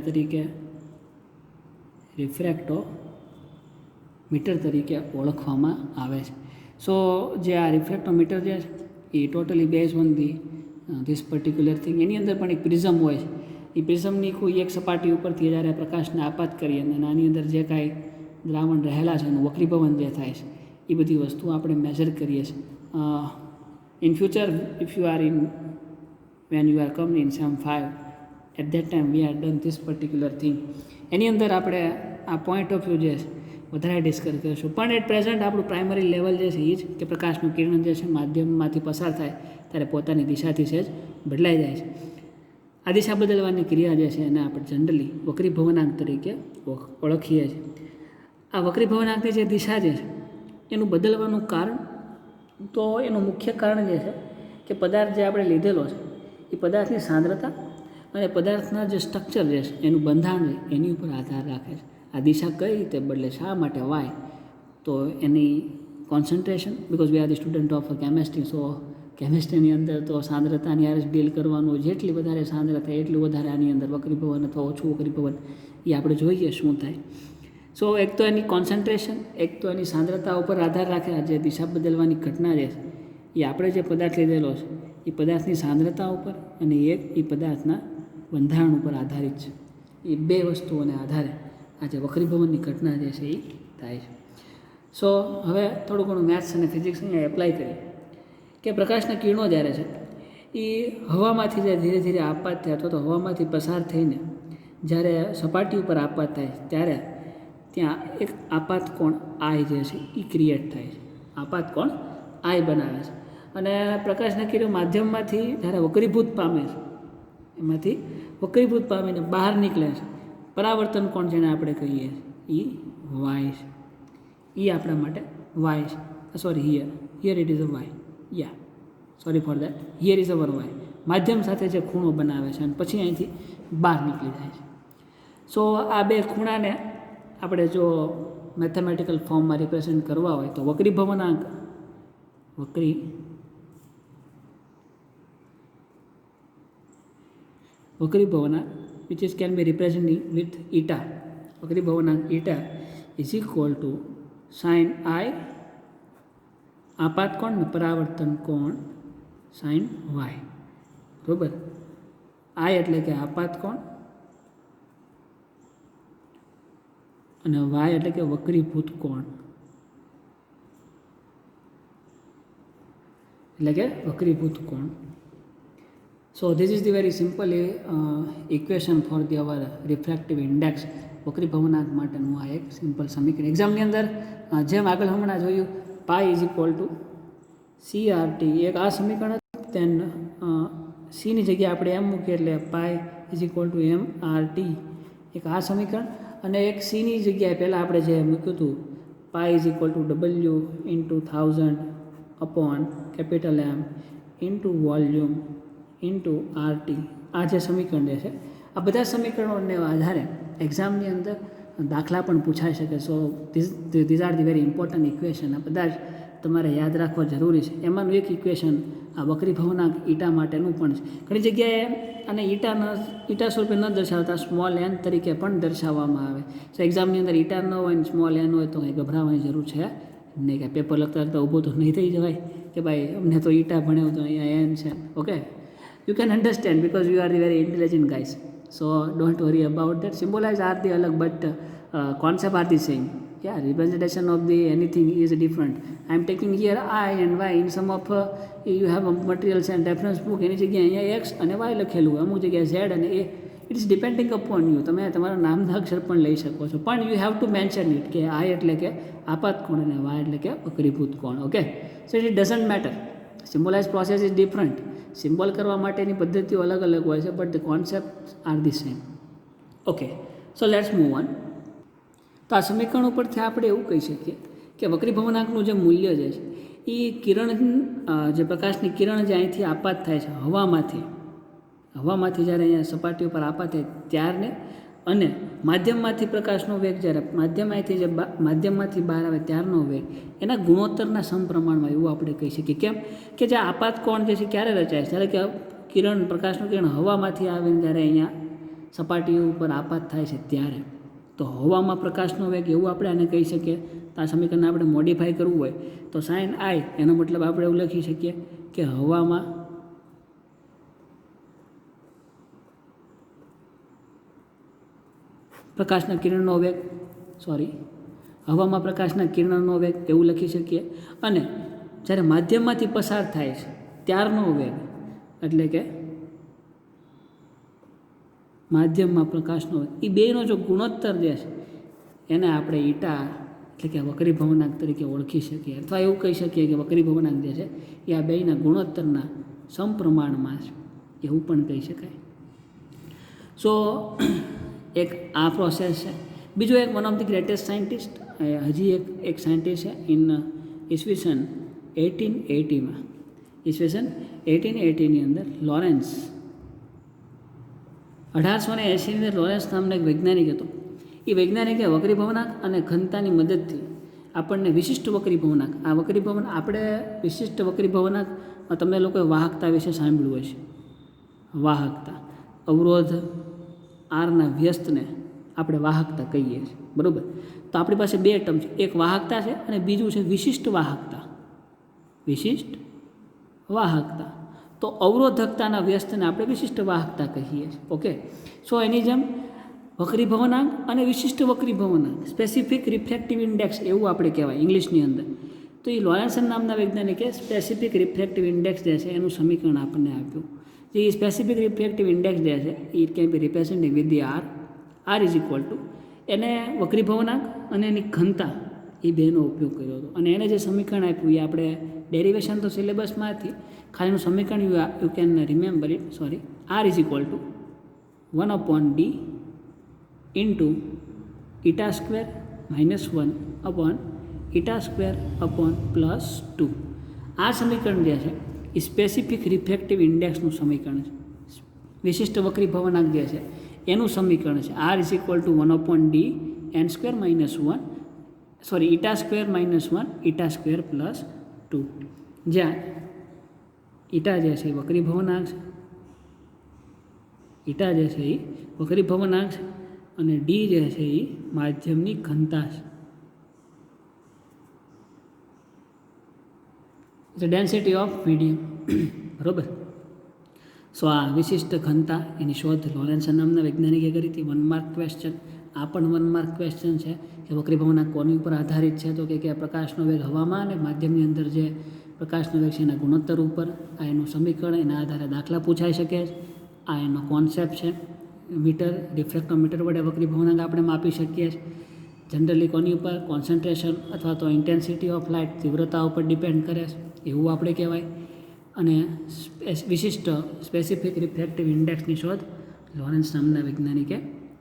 તરીકે ઓળખવામાં આવે છે. સો જે આ રિફ્રેક્ટોમીટર જે છે એ totally base on the this particular thing. એની અંદર પણ એક પ્રિઝમ હોય છે. એ પ્રિઝમની કોઈ એક સપાટી ઉપરથી જ્યારે પ્રકાશને આપાત કરીએ અને આની અંદર જે કાંઈ દ્રાવણ રહેલા છે એનું વક્રીભવન જે થાય છે એ બધી વસ્તુ આપણે મેઝર કરીએ છીએ. In future if you are in when you are come in sem 5 at that time we are done this particular thing. એની અંદર આપણે આ પોઈન્ટ ઓફ વ્યૂ જે છે વધારે ડિસ્કસ કરીશું. પણ એટ પ્રેઝન્ટ આપણું પ્રાઇમરી લેવલ જે છે એ જ કે પ્રકાશનું કિરણ જે છે માધ્યમમાંથી પસાર થાય ત્યારે પોતાની દિશાથી સહેજ બદલાઈ જાય છે. આ દિશા બદલવાની ક્રિયા જે છે એને આપણે જનરલી વક્રીભવનાંક તરીકે ઓળખીએ છીએ. આ વક્રીભવનાંકની જે દિશા જે છે એનું બદલવાનું કારણ તો એનું મુખ્ય કારણ જે છે કે પદાર્થ જે આપણે લીધેલો છે એ પદાર્થની સાંદ્રતા અને પદાર્થના જે સ્ટ્રક્ચર જે છે એનું બંધારણ છે એની ઉપર આધાર રાખે છે. આ દિશા કઈ રીતે બદલે, શા માટે, વાય, તો એની concentration, because we are the student of chemistry, so કેમિસ્ટ્રીની અંદર તો સાંદ્રતાની આર ડીલ કરવાનું, જેટલી વધારે સાંદ્રતા એટલું વધારે આની અંદર વક્રીભવન અથવા ઓછું વક્રીભવન એ આપણે જોઈએ શું થાય. સો એક તો એની કોન્સન્ટ્રેશન, એક તો એની સાંદ્રતા ઉપર આધાર રાખે. આ જે દિશા બદલવાની ઘટના જે છે એ આપણે જે પદાર્થ લીધેલો છે એ પદાર્થની સાંદ્રતા ઉપર અને એક એ પદાર્થના બંધારણ ઉપર આધારિત છે. એ બે વસ્તુઓને આધારે આ જે વક્રીભવનની ઘટના જે છે એ થાય છે. સો હવે થોડું ઘણું મેથ્સ અને ફિઝિક્સ અહીંયા એપ્લાય કરીએ કે પ્રકાશના કિરણો જ્યારે છે એ હવામાંથી જે ધીરે ધીરે આપાત થાય અથવા તો હવામાંથી પસાર થઈને જ્યારે સપાટી ઉપર આપાત થાય ત્યારે ત્યાં એક આપાત કોણ આય જે છે એ ક્રિએટ થાય છે. આપાત કોણ આય બનાવે છે. અને પ્રકાશના કિરણો માધ્યમમાંથી જ્યારે વક્રીભૂત પામે છે એમાંથી વક્રીભૂત પામીને બહાર નીકળે છે. પરાવર્તન કોણ જેને આપણે કહીએ એ વાય છે. એ આપણા માટે વાય છે. Sorry, here it is a Y. Ya sorry for that, here is our Y. માધ્યમ સાથે જે ખૂણો બનાવે છે અને પછી અહીંથી બહાર નીકળી જાય છે. સો આ બે ખૂણાને આપણે જો મેથેમેટિકલ ફોર્મમાં રિપ્રેઝેન્ટ કરવા હોય તો વક્રીભવનાંક which is can be represented with eta. વક્રીભવનાંક eta is equal to sin I આપાત કોણ ને પરાવર્તન કોણ sin y. બરાબર. I એટલે કે આપાત કોણ અને y એટલે કે વક્રીભૂત કોણ, એટલે કે વક્રીભૂત કોણ. So this is the very simple equation for the our refractive index. વક્રીભવનાંક માટેનું આ એક સિમ્પલ સમીકરણ. એક્ઝામની અંદર જેમ આગળ હમણાં જોયું પાઈ ઇઝ ઇક્વલ ટુ CRT એક આ સમીકરણ, તેન સીની જગ્યાએ આપણે એમ મૂકીએ એટલે પાઈ ઇઝ ઇક્વલ ટુ MRT એક આ સમીકરણ. અને એક સીની જગ્યાએ પહેલાં આપણે જે મૂક્યું હતું પાઈ is equal two W into 1000 upon capital M into volume into RT. આ જે સમીકરણ છે આ બધા સમીકરણોને આધારે એક્ઝામની અંદર દાખલા પણ પૂછાઈ શકે. સો these are the very important equation. આ બધા જ તમારે યાદ રાખવા જરૂરી છે. એમાંનું એક ઇક્વેશન આ વક્રીભવનાંક ઈટા માટેનું પણ છે. ઘણી જગ્યાએ અને ઈટા સ્વરૂપે ન દર્શાવતા સ્મોલ n તરીકે પણ દર્શાવવામાં આવે. સો એક્ઝામની અંદર ઈટા ન હોય ને સ્મોલ n હોય તો કંઈ ગભરાવાની જરૂર છે નહીં. કે પેપર લખતા લખતા ઊભો તો નહીં થઈ જવાય કે ભાઈ અમને તો ઈટા ભણ્યો તો અહીંયા n છે. Okay, you can understand because you are the very intelligent guys, so don't worry about that. Symbolize are the alag but concept are the same. Yeah, representation of the anything is different. I am taking here I and y in some of you have a materials and reference book એની જગ્યાએ અહીંયા x અને y લખેલું હોય, અમુક જગ્યાએ z અને a. It is depending upon you. તમે તમારા નામના અક્ષર પણ લઈ શકો છો, પણ you have to mention it કે I એટલે કે આપાત કોણ અને y એટલે કે વક્રીભૂત કોણ. Okay, so it doesn't matter. Symbolize process is different. Symbol કરવા માટેની પદ્ધતિઓ અલગ અલગ હોય છે, but the concept are the same. Okay, so let's move on. તો આ સમીકરણ ઉપરથી આપણે એવું કહી શકીએ કે વક્રીભવનાંકનું જે મૂલ્ય જે છે એ કિરણ, જે પ્રકાશની કિરણ જે અહીંથી આપાત થાય છે હવામાંથી જ્યારે અહીંયા સપાટી ઉપર આપાત થાય ત્યારને અને માધ્યમમાંથી પ્રકાશનો વેગ જ્યારે માધ્યમમાંથી બહાર આવે ત્યારનો વેગ એના ગુણોત્તરના સમપ્રમાણમાં એવું આપણે કહી શકીએ. કેમ કે જે આપાત કોણ જે છે ક્યારે રચાય છે? જ્યારે કે પ્રકાશનું કિરણ હવામાંથી આવીને જ્યારે અહીંયા સપાટી ઉપર આપાત થાય છે ત્યારે. તો હવામાં પ્રકાશનો વેગ એવું આપણે આને કહી શકીએ. તો આ સમીકરણને આપણે મોડિફાઈ કરવું હોય તો સાઇન I એનો મતલબ આપણે એવું લખી શકીએ કે હવામાં પ્રકાશના કિરણનો વેગ, હવામાં પ્રકાશના કિરણનો વેગ એવું લખી શકીએ. અને જ્યારે માધ્યમમાંથી પસાર થાય છે ત્યારનો વેગ, એટલે કે માધ્યમમાં પ્રકાશનો વેગ, એ બેનો જો ગુણોત્તર જે છે એને આપણે ઈટા એટલે કે વક્રી ભવનાંક તરીકે ઓળખી શકીએ, અથવા એવું કહી શકીએ કે વક્રી ભવનાંક જે છે એ આ બેના ગુણોત્તરના સમપ્રમાણમાં છે, એવું પણ કહી શકાય. સો એક આ પ્રોસેસ છે. બીજો એક one of the greatest scientist, હજી એક સાયન્ટિસ્ટ છે ઇન ઈસવીસન 1880માં, ઈસવીસન 1880ની અંદર લોરેન્સ, 1880ની અંદર લોરેન્સ નામનો એક વૈજ્ઞાનિક હતો. એ વૈજ્ઞાનિકે વક્રી ભવનાંક અને ઘનતાની મદદથી આપણને વિશિષ્ટ વક્રી ભવનાંક, આ વક્રી ભવનાંક આપણે વિશિષ્ટ વક્રી ભવનાંક, તમે લોકોએ વાહકતા વિશે સાંભળ્યું હશે. વાહકતા, અવરોધ આરના વ્યસ્તને આપણે વાહકતા કહીએ છીએ, બરાબર. તો આપણી પાસે બે ટર્મ છે, એક વાહકતા છે અને બીજું છે વિશિષ્ટ વાહકતા. વિશિષ્ટ વાહકતા, તો અવરોધકતાના વ્યસ્તને આપણે વિશિષ્ટ વાહકતા કહીએ છીએ. ઓકે, સો એની જેમ વક્રી ભવનાંક અને વિશિષ્ટ વક્રી ભવનાંક, સ્પેસિફિક રિફ્લેક્ટિવ ઇન્ડેક્સ એવું આપણે કહેવાય ઇંગ્લિશની અંદર. તો એ લોરેન્સન નામના વૈજ્ઞાનિકે સ્પેસિફિક રિફ્લેક્ટિવ ઇન્ડેક્સ જે છે એનું સમીકરણ આપણને આપ્યું. જે સ્પેસિફિક રિફ્લેક્ટિવ ઇન્ડેક્સ જે છે it can be represented with the R is equal to, એને વક્રી ભવનાંક અને એની ઘનતા એ બેનો ઉપયોગ કર્યો હતો. અને એને જે સમીકરણ આપ્યું એ આપણે ડેરિવેશન તો સિલેબસમાંથી, ખાલી એનું સમીકરણ you can remember it, R is equal to 1/d into eta square minus 1/, eta square upon plus 2. આ સમીકરણ જે છે એ સ્પેસિફિક રિફ્લેક્ટિવ ઇન્ડેક્સનું સમીકરણ છે. વિશિષ્ટ વક્રી ભવનાંક જે છે એનું સમીકરણ છે. R is equal to 1/d n square minus 1, eta square minus 1, eta square plus 2. જ્યાં ઈટા જે છે એ વક્રી ભવનાંક છે, ઈટા જે છે એ વક્રી ભવનાંક છે, અને ડી જે છે એ માધ્યમની ઘનતા છે. ધ ડેન્સિટી ઓફ મીડિયમ, બરાબર. સો આ વિશિષ્ટ ઘનતા એની શોધ લોરેન્સન નામના વૈજ્ઞાનિકે કરી હતી. 1 માર્ક ક્વેશ્ચન, આ પણ 1 માર્ક ક્વેશ્ચન છે કે વક્રી ભવનાંક કોની ઉપર આધારિત છે, તો કે પ્રકાશનો વેગ હવામાં અને માધ્યમની અંદર જે પ્રકાશનો વેગ છે એના ગુણોત્તર ઉપર. આ એનું સમીકરણ, એના આધારે દાખલા પૂછાઈ શકે છે. આ એનો કોન્સેપ્ટ છે. મીટર, રિફ્લેક્ટોમીટર વડે વક્રી ભવનાંક આપણે માપી શકીએ છીએ. જનરલી કોની ઉપર, કોન્સન્ટ્રેશન અથવા તો ઇન્ટેન્સિટી ઓફ લાઇટ, તીવ્રતા ઉપર ડિપેન્ડ કરે છે એવું આપણે કહેવાય. અને વિશિષ્ટ સ્પેસિફિક રિફ્લેક્ટિવ ઇન્ડેક્સની શોધ લોરેન્સ નામના વૈજ્ઞાનિકે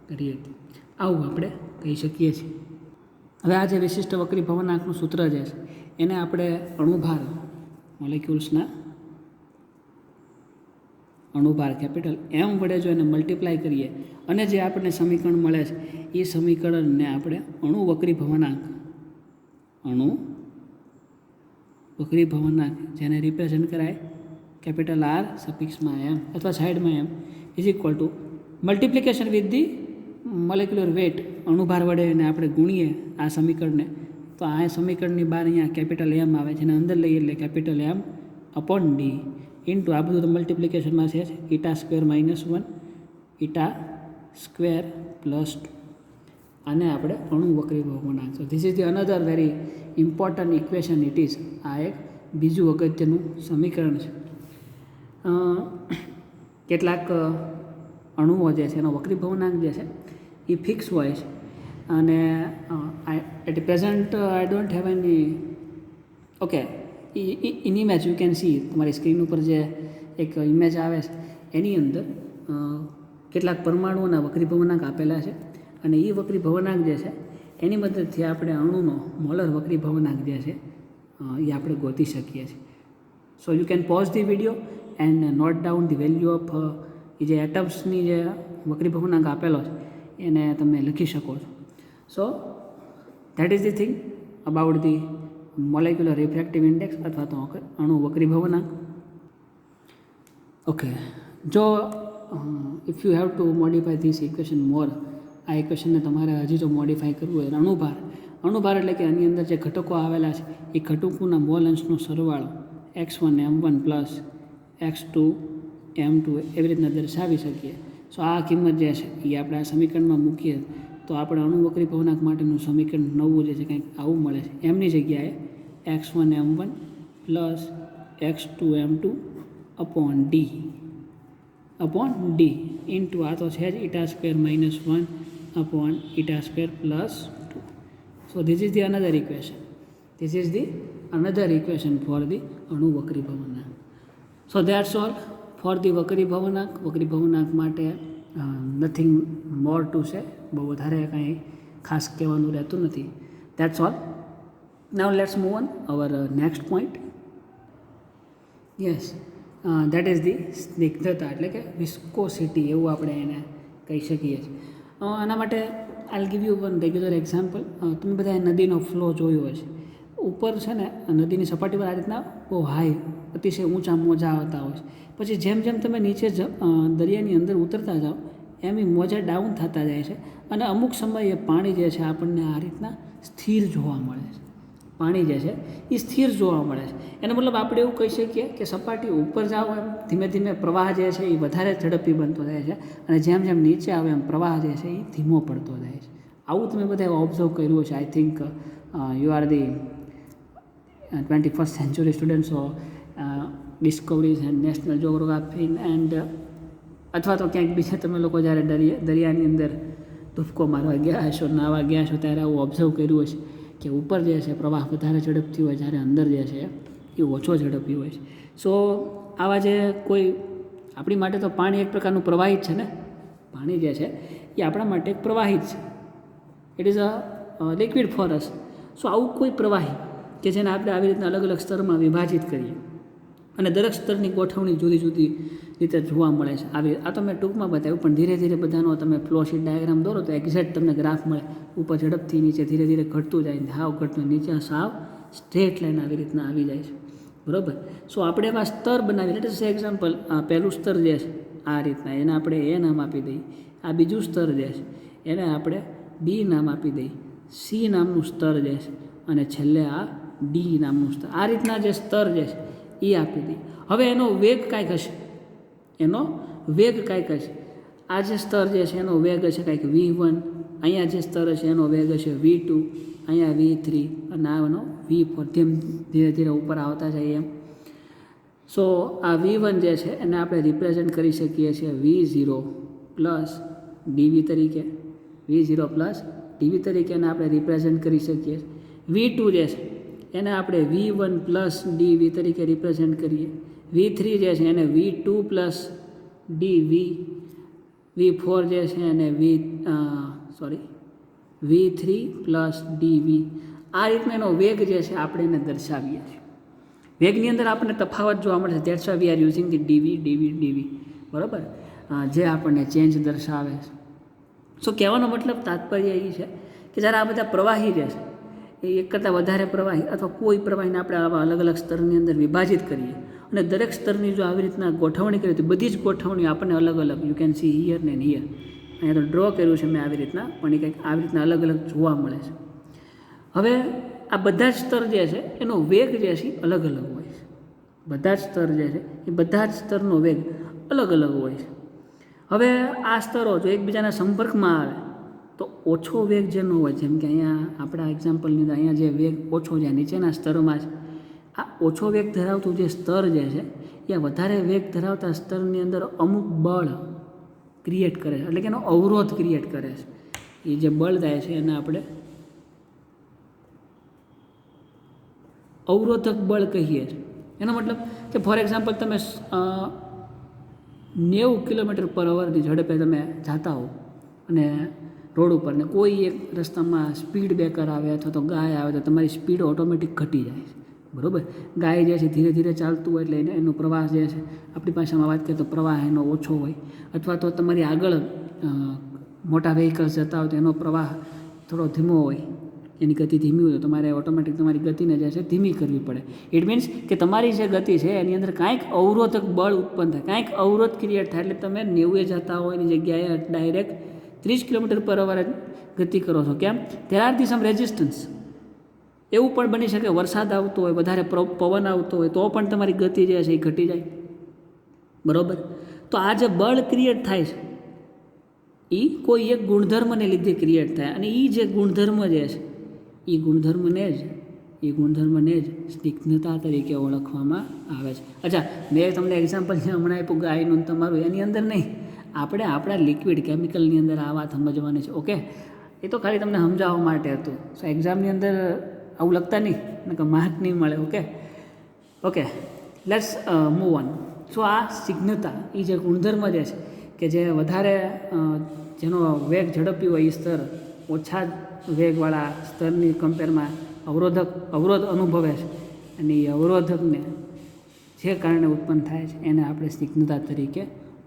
કરી હતી, આવું આપણે કહી શકીએ છીએ. હવે આ જે વિશિષ્ટ વક્રી ભવનાંકનું સૂત્ર જે છે એને આપણે અણુભાર, મોલેક્યુલ્સના અણુભાર કેપિટલ M વડે જો એને મલ્ટીપ્લાય કરીએ અને જે આપણને સમીકરણ મળે છે એ સમીકરણને આપણે અણુ વક્રી ભવનાંક, અણુ વક્રી ભવનાંક જેને રિપ્રેઝેન્ટ કરાય કેપિટલ R સફિક્સમાં M અથવા સાઈડમાં M is equal to multiplication with the molecular weight, અણુભાર વડે એને આપણે ગુણીએ આ સમીકરણને, તો આ સમીકરણની બહાર અહીંયા કેપિટલ M આવે, જેને અંદર લઈએ એટલે capital M upon D into આ બધું તો મલ્ટિપ્લિકેશનમાં છે eta square minus 1, eta square plus 2. આને આપણે અણુ વક્રી ભવનાંક. So this is the another very important equation it is. આ એક બીજું અગત્યનું સમીકરણ છે. કેટલાક અણુઓ જે છે એનો વક્રી ભવનાંક જે છે એ ફિક્સ હોય છે, અને at present I don't have any okay in image you can see, તમારી સ્ક્રીન ઉપર જે એક ઇમેજ આવે છે એની અંદર કેટલાક પરમાણુઓના વક્રી ભવનાંક આપેલા છે, અને એ વક્રી ભવનાંક જે છે એની મદદથી આપણે અણુનો મોલર વક્રી ભવનાંક જે છે એ આપણે ગોતી શકીએ છીએ. So you can pause the video and note down the value of એ જે એટમ્સની જે વક્રી ભવનાંક આપેલો છે એને તમે લખી શકો છો. So that is the thing about the molecular refractive index અથવા તો અણુ વક્રી ભવનાંક. ઓકે, જો if you have to modify this equation more, આ ઇક્વેશનને તમારે હજી જો મોડિફાય કરવું હોય, અણુભાર એટલે કે આની અંદર જે ઘટકો આવેલા છે એ ઘટકોના મોલ અંશનો સરવાળો x1 m1 plus x2 m2 એવી રીતના દર્શાવી શકીએ. સો આ કિંમત જે છે એ આપણે આ સમીકરણમાં મૂકીએ તો આપણે અણુવક્રી ભવનાંક માટેનું સમીકરણ નવું જે છે કંઈક આવું મળે છે. એમની જગ્યાએ x1m1 plus x2m2 upon D into આ તો છે જ eta square minus 1 upon eta square plus 2. So this is the another equation. This is the another equation for the અણુવક્રી ભવનાંક. So that's all for the વક્રી ભવનાંક. વક્રી ભવનાંક માટે નથિંગ મોર ટુ સે, બહુ વધારે કાંઈ ખાસ કહેવાનું રહેતું નથી. That's all. Now let's move on our next point. Yes, that is the સ્નિગ્ધતા એટલે કે વિસ્કોસિટી એવું આપણે એને કહી શકીએ છીએ. આના માટે I'll give you one regular example. તમે બધાએ નદીનો ફ્લો જોયો હશે. ઉપર છે ને નદીની સપાટી પર આ રીતના બહુ હાઈ અતિશય ઊંચા મોજા આવતા હોય છે. પછી જેમ જેમ તમે નીચે દરિયાની અંદર ઉતરતા જાઓ એમ એ મોજા ડાઉન થતા જાય છે અને અમુક સમયે પાણી જે છે આપણને આ રીતના સ્થિર જોવા મળે છે. પાણી જે છે એ સ્થિર જોવા મળે છે. એનો મતલબ આપણે એવું કહી શકીએ કે સપાટી ઉપર જાઓ એમ ધીમે ધીમે પ્રવાહ જે છે એ વધારે ઝડપી બનતો જાય છે અને જેમ જેમ નીચે આવે એમ પ્રવાહ જે છે એ ધીમો પડતો જાય છે. આવું તમે બધા ઓબ્ઝર્વ કર્યું છે. I think you are the 21st century students of discoveries and National Geography and અથવા તો ક્યાંક બીજા તમે લોકો જ્યારે દરિયાની અંદર ધુફકો મારવા ગયા હશો, નાહવા ગયા હશો ત્યારે આવું ઓબ્ઝર્વ કર્યું હશે કે ઉપર જે છે પ્રવાહ વધારે ઝડપથી હોય જ્યારે અંદર જે છે એ ઓછો ઝડપી હોય છે. સો આવા જે કોઈ આપણી માટે તો પાણી એક પ્રકારનું પ્રવાહી જ છે ને. પાણી જે છે એ આપણા માટે એક પ્રવાહી જ છે. It is a liquid for us. So આવું કોઈ પ્રવાહી કે જેને આપણે આવી રીતના અલગ અલગ સ્તરમાં વિભાજિત કરીએ અને દરેક સ્તરની ગોઠવણી જુદી જુદી રીતે જોવા મળે છે. આ તો મેં ટૂંકમાં બતાવ્યું, પણ ધીરે ધીરે બધાનો તમે ફ્લો શીટ ડાયાગ્રામ દોરો તો એક્ઝેક્ટ તમને ગ્રાફ મળે. ઉપર ઝડપથી નીચે ધીરે ધીરે ઘટતું જાય, હાવ ઘટતું નીચે સાવ સ્ટ્રેટ લાઈન આવી રીતના આવી જાય છે. બરાબર. સો આપણે એવા સ્તર બનાવી, લેટ અસ સે એક્ઝામ્પલ, આ પહેલું સ્તર જે છે આ રીતના એને આપણે એ નામ આપી દઈએ. આ બીજું સ્તર જે છે એને આપણે બી નામ આપી દઈએ. સી નામનું સ્તર જે છે અને છેલ્લે આ ડી નામનું સ્તર. આ રીતના જે સ્તર જે છે એ આપી દઈએ. હવે એનો વેગ કાંઈક હશે. આ જે સ્તર જે છે એનો વેગ હશે કાંઈક V1. અહીંયા જે સ્તર હશે એનો વેગ હશે V2. અહીંયા V3 અને આનો V4. તેમ ધીરે ધીરે ઉપર આવતા જાય એમ. સો આ V1 જે છે એને આપણે રિપ્રેઝેન્ટ કરી શકીએ છીએ V0 પ્લસ dV તરીકે. V0 પ્લસ dV તરીકે એને આપણે રિપ્રેઝેન્ટ કરી શકીએ. V2 જે છે એને આપણે V1 પ્લસ dV તરીકે રિપ્રેઝેન્ટ કરીએ. V3 જે છે એને V2 પ્લસ dV. V4 જે છે એને V3 પ્લસ dV. આ રીતનો એનો વેગ જે છે આપણે એને દર્શાવીએ છીએ. વેગની અંદર આપણને તફાવત જોવા મળે છે. That's why we are using the dV. બરાબર. જે આપણને ચેન્જ દર્શાવે છે. સો કહેવાનો મતલબ તાત્પર્ય એ છે કે જ્યારે આ બધા પ્રવાહી જે છે એ એક કરતાં વધારે પ્રવાહી અથવા કોઈ પ્રવાહીને આપણે આવા અલગ અલગ સ્તરની અંદર વિભાજિત કરીએ અને દરેક સ્તરની જો આવી રીતના ગોઠવણી કરીએ તો બધી જ ગોઠવણી આપણને અલગ અલગ, યુ કેન સી હિયર ને હિયર. અહીંયા તો ડ્રો કર્યું છે મેં આવી રીતના, પણ એ કંઈક આવી રીતના અલગ અલગ જોવા મળે છે. હવે આ બધા જ સ્તર જે છે એનો વેગ જે છે અલગ અલગ હોય છે. બધા જ સ્તર જે છે એ બધા જ સ્તરનો વેગ અલગ અલગ હોય છે. હવે આ સ્તરો જો એકબીજાના સંપર્કમાં આવે તો ઓછો વેગ જેનો હોય, જેમ કે અહીંયા આપણા એક્ઝામ્પલની અંદર અહીંયા જે વેગ ઓછો છે નીચેના સ્તરમાં છે, આ ઓછો વેગ ધરાવતું જે સ્તર જે છે એ વધારે વેગ ધરાવતા સ્તરની અંદર અમુક બળ ક્રિએટ કરે છે, એટલે કે એનો અવરોધ ક્રિએટ કરે છે. એ જે બળ થાય છે એને આપણે અવરોધક બળ કહીએ છીએ. એનો મતલબ કે ફોર એક્ઝામ્પલ તમે 90 km/hની ઝડપે તમે જતા હો અને રોડ ઉપર ને કોઈ એક રસ્તામાં સ્પીડ બ્રેકર આવે અથવા તો ગાય આવે તો તમારી સ્પીડ ઓટોમેટિક ઘટી જાય છે. બરાબર. ગાય જે છે ધીરે ધીરે ચાલતું હોય એટલે એનો પ્રવાહ જે છે આપણી ભાષામાં વાત કરીએ તો પ્રવાહ એનો ઓછો હોય, અથવા તો તમારી આગળ મોટા વ્હીકલ્સ જતા હોય તો એનો પ્રવાહ થોડો ધીમો હોય, એની ગતિ ધીમી હોય તો તમારે ઓટોમેટિક તમારી ગતિને જે છે ધીમી કરવી પડે. ઇટ મીન્સ કે તમારી જે ગતિ છે એની અંદર કાંઈક અવરોધક બળ ઉત્પન્ન થાય, કાંઈક અવરોધ ક્રિએટ થાય એટલે તમે 90 જતા હોય એની જગ્યાએ ડાયરેક્ટ 30 km/h ગતિ કરો છો. કેમ? There are the some resistance. એવું પણ બની શકે વરસાદ આવતો હોય, વધારે પવન આવતો હોય તો પણ તમારી ગતિ જે છે એ ઘટી જાય. બરાબર. તો આ જે બળ ક્રિએટ થાય છે એ કોઈ એક ગુણધર્મને લીધે ક્રિએટ થાય, અને એ જે ગુણધર્મ જે છે એ ગુણધર્મને જ સ્નિગ્ધતા તરીકે ઓળખવામાં આવે છે. અચ્છા, મેં તમને એક્ઝામ્પલ છે હમણાં આપ્યું ગાયનું તમારું, એની અંદર નહીં, આપણે આપણા લિક્વિડ કેમિકલની અંદર આ વાત સમજવાની છે. ઓકે, એ તો ખાલી તમને સમજાવવા માટે હતું. સો એક્ઝામની અંદર આવું લખતા નહીં કે માર્ક નહીં મળે. Okay, let's move on. So આ સ્નિગ્ધતા એ જે ગુણધર્મ જે છે કે જે વધારે જેનો વેગ ઝડપી હોય એ સ્તર ઓછા વેગવાળા સ્તરની કમ્પેરમાં અવરોધ અનુભવે છે, અને એ અવરોધકને જે કારણે ઉત્પન્ન થાય છે એને આપણે સ્નિગ્ધતા તરીકે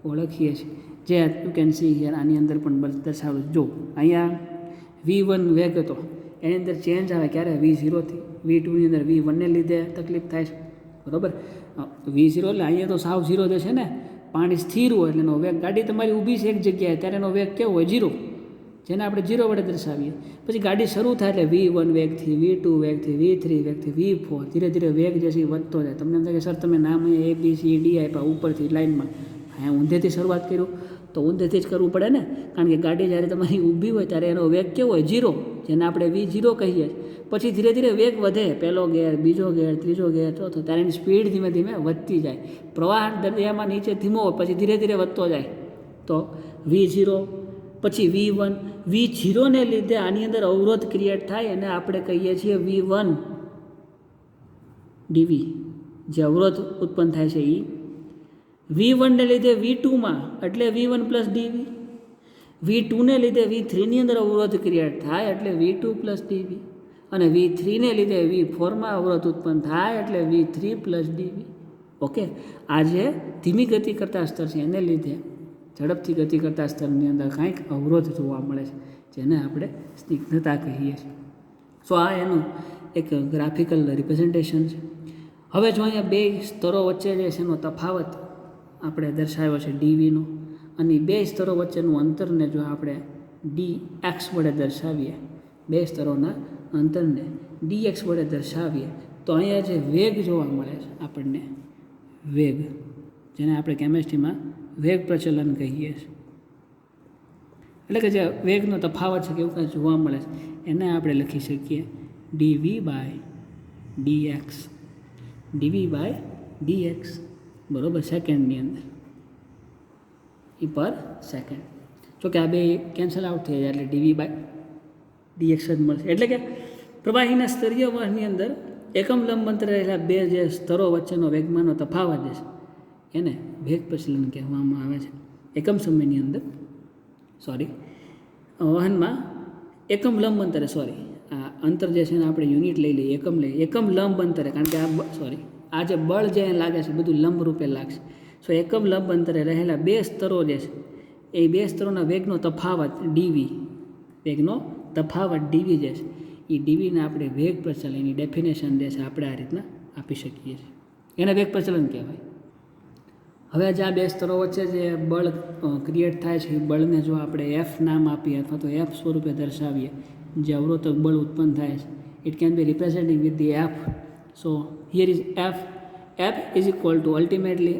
ઓળખીએ છીએ. જે યુ કેન સી હિયર, આની અંદર પણ દર્શાવું. જો અહીંયા V1 વેગ હતો, એની અંદર ચેન્જ આવે ક્યારે? V0થી V2ની અંદર V1ને લીધે તકલીફ થાય છે, બરાબર. V0 એટલે અહીંયા તો સાવ 0 જે છે ને, પાણી સ્થિર હોય એટલે એનો વેગ, ગાડી તમારી ઊભી છે એક જગ્યાએ ત્યારે એનો વેગ કેવો હોય? 0, જેને આપણે 0 વડે દર્શાવીએ. પછી ગાડી શરૂ થાય એટલે V1 વેગથી V2 વેગથી V3 વેગથી V4, ધીરે ધીરે વેગ જે છે એ વધતો જાય. તમને એમ થાય કે સર તમે નામ અહીંયા ABCD આપ્યા ઉપરથી લાઇનમાં, અહીંયા ઊંધેથી શરૂઆત કર્યું તો ઊંધેથી જ કરવું પડે ને, કારણ કે ગાડી જ્યારે તમારી ઊભી હોય ત્યારે એનો વેગ કેવો હોય? 0, જેને આપણે V0 કહીએ. પછી ધીરે ધીરે વેગ વધે, પહેલો ગેર, બીજો ગેર, ત્રીજો ગેર, ચોથો, ત્યારે એની સ્પીડ ધીમે ધીમે વધતી જાય. પ્રવાહ દરિયામાં નીચે ધીમો હોય પછી ધીરે ધીરે વધતો જાય. તો V0 પછી V1, V0ને લીધે આની અંદર અવરોધ ક્રિએટ થાય અને આપણે કહીએ છીએ V1 dV, જે અવરોધ ઉત્પન્ન થાય છે એ. V1ને લીધે V2માં એટલે V1 પ્લસ dV, V2ને લીધે V3ની અંદર અવરોધ ક્રિએટ થાય એટલે V2 પ્લસ dV, અને V3ને લીધે V4માં અવરોધ ઉત્પન્ન થાય એટલે V3 પ્લસ dV. ઓકે, આ જે ધીમી ગતિ કરતા સ્તર છે એને લીધે ઝડપથી ગતિ કરતા સ્તરની અંદર કાંઈક અવરોધ જોવા મળે છે, જેને આપણે સ્નિગ્ધતા કહીએ છીએ. સો આ એનું એક ગ્રાફિકલ રિપ્રેઝન્ટેશન છે. હવે જો અહીંયા બે સ્તરો વચ્ચે જે છે એનો તફાવત આપણે દર્શાવ્યો છે dVનો, અને બે સ્તરો વચ્ચેનું અંતરને જો આપણે dx વડે દર્શાવીએ, બે સ્તરોના અંતરને dx વડે દર્શાવીએ, તો અહીંયા જે વેગ જોવા મળે છે આપણને, વેગ, જેને આપણે કેમેસ્ટ્રીમાં વેગ પ્રચલન કહીએ છીએ, એટલે કે જે વેગનો તફાવત છે કે એવું કાંઈ જોવા મળે છે, એને આપણે લખી શકીએ dV/dx, dV/dx, બરાબર, સેકન્ડની અંદર, એ પર સેકન્ડ. જો કે આ બે કેન્સલ આઉટ થઈ જાય એટલે dV/dx જ મળશે. એટલે કે પ્રવાહીના સ્તરીય વળની અંદર એકમ લંબ અંતરે રહેલા બે જે સ્તરો વચ્ચેનો વેગમાંનો તફાવત છે એને વેગ પ્રચલન કહેવામાં આવે છે. એકમ સમયની અંદર વહનમાં એકમ લંબ અંતરે, આ અંતર જે છે ને આપણે યુનિટ લઈ લઈએ, એકમ લંબ અંતરે, કારણ કે આ જે બળ જે લાગે છે બધું લંબ રૂપે લાગશે. સો એકમ લંબ અંતરે રહેલા બે સ્તરો જે છે એ બે સ્તરોના વેગનો તફાવત dV, વેગનો તફાવત dV જે છે એ dVને આપણે વેગ પ્રચલન, એની ડેફિનેશન જે છે આપણે આ રીતના આપી શકીએ છીએ, એને વેગ પ્રચલન કહેવાય. હવે જે આ બે સ્તરો વચ્ચે જે બળ ક્રિએટ થાય છે એ બળને જો આપણે F નામ આપીએ અથવા તો F સ્વરૂપે દર્શાવીએ, જે અવરોધક બળ ઉત્પન્ન થાય છે, it can be representing with the F. So here is F is equal two ultimately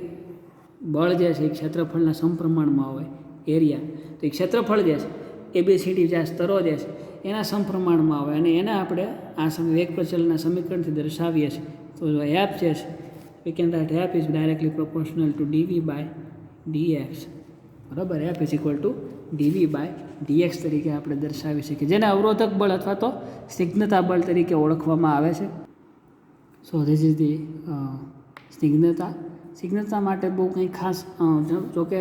બળ જે છે એ ક્ષેત્રફળના સમપ્રમાણમાં હોય, એરિયા, તો એ ક્ષેત્રફળ જે છે ABCD જે આ સ્તરો જે છે એના સમપ્રમાણમાં હોય, અને એને આપણે આ વેગ પ્રચલનના સમીકરણથી દર્શાવીએ છીએ. તો જો F જે છે, we can write F is directly proportional to dV/dx, બરાબર. F is equal to dV/dx તરીકે આપણે દર્શાવી શકીએ, જેને અવરોધક બળ અથવા તો સ્નિગ્ધતા બળ તરીકે ઓળખવામાં આવે છે. સો ધીસ ઇઝ ધી સ્નિગ્ધતા માટે બહુ કંઈ ખાસ, જોકે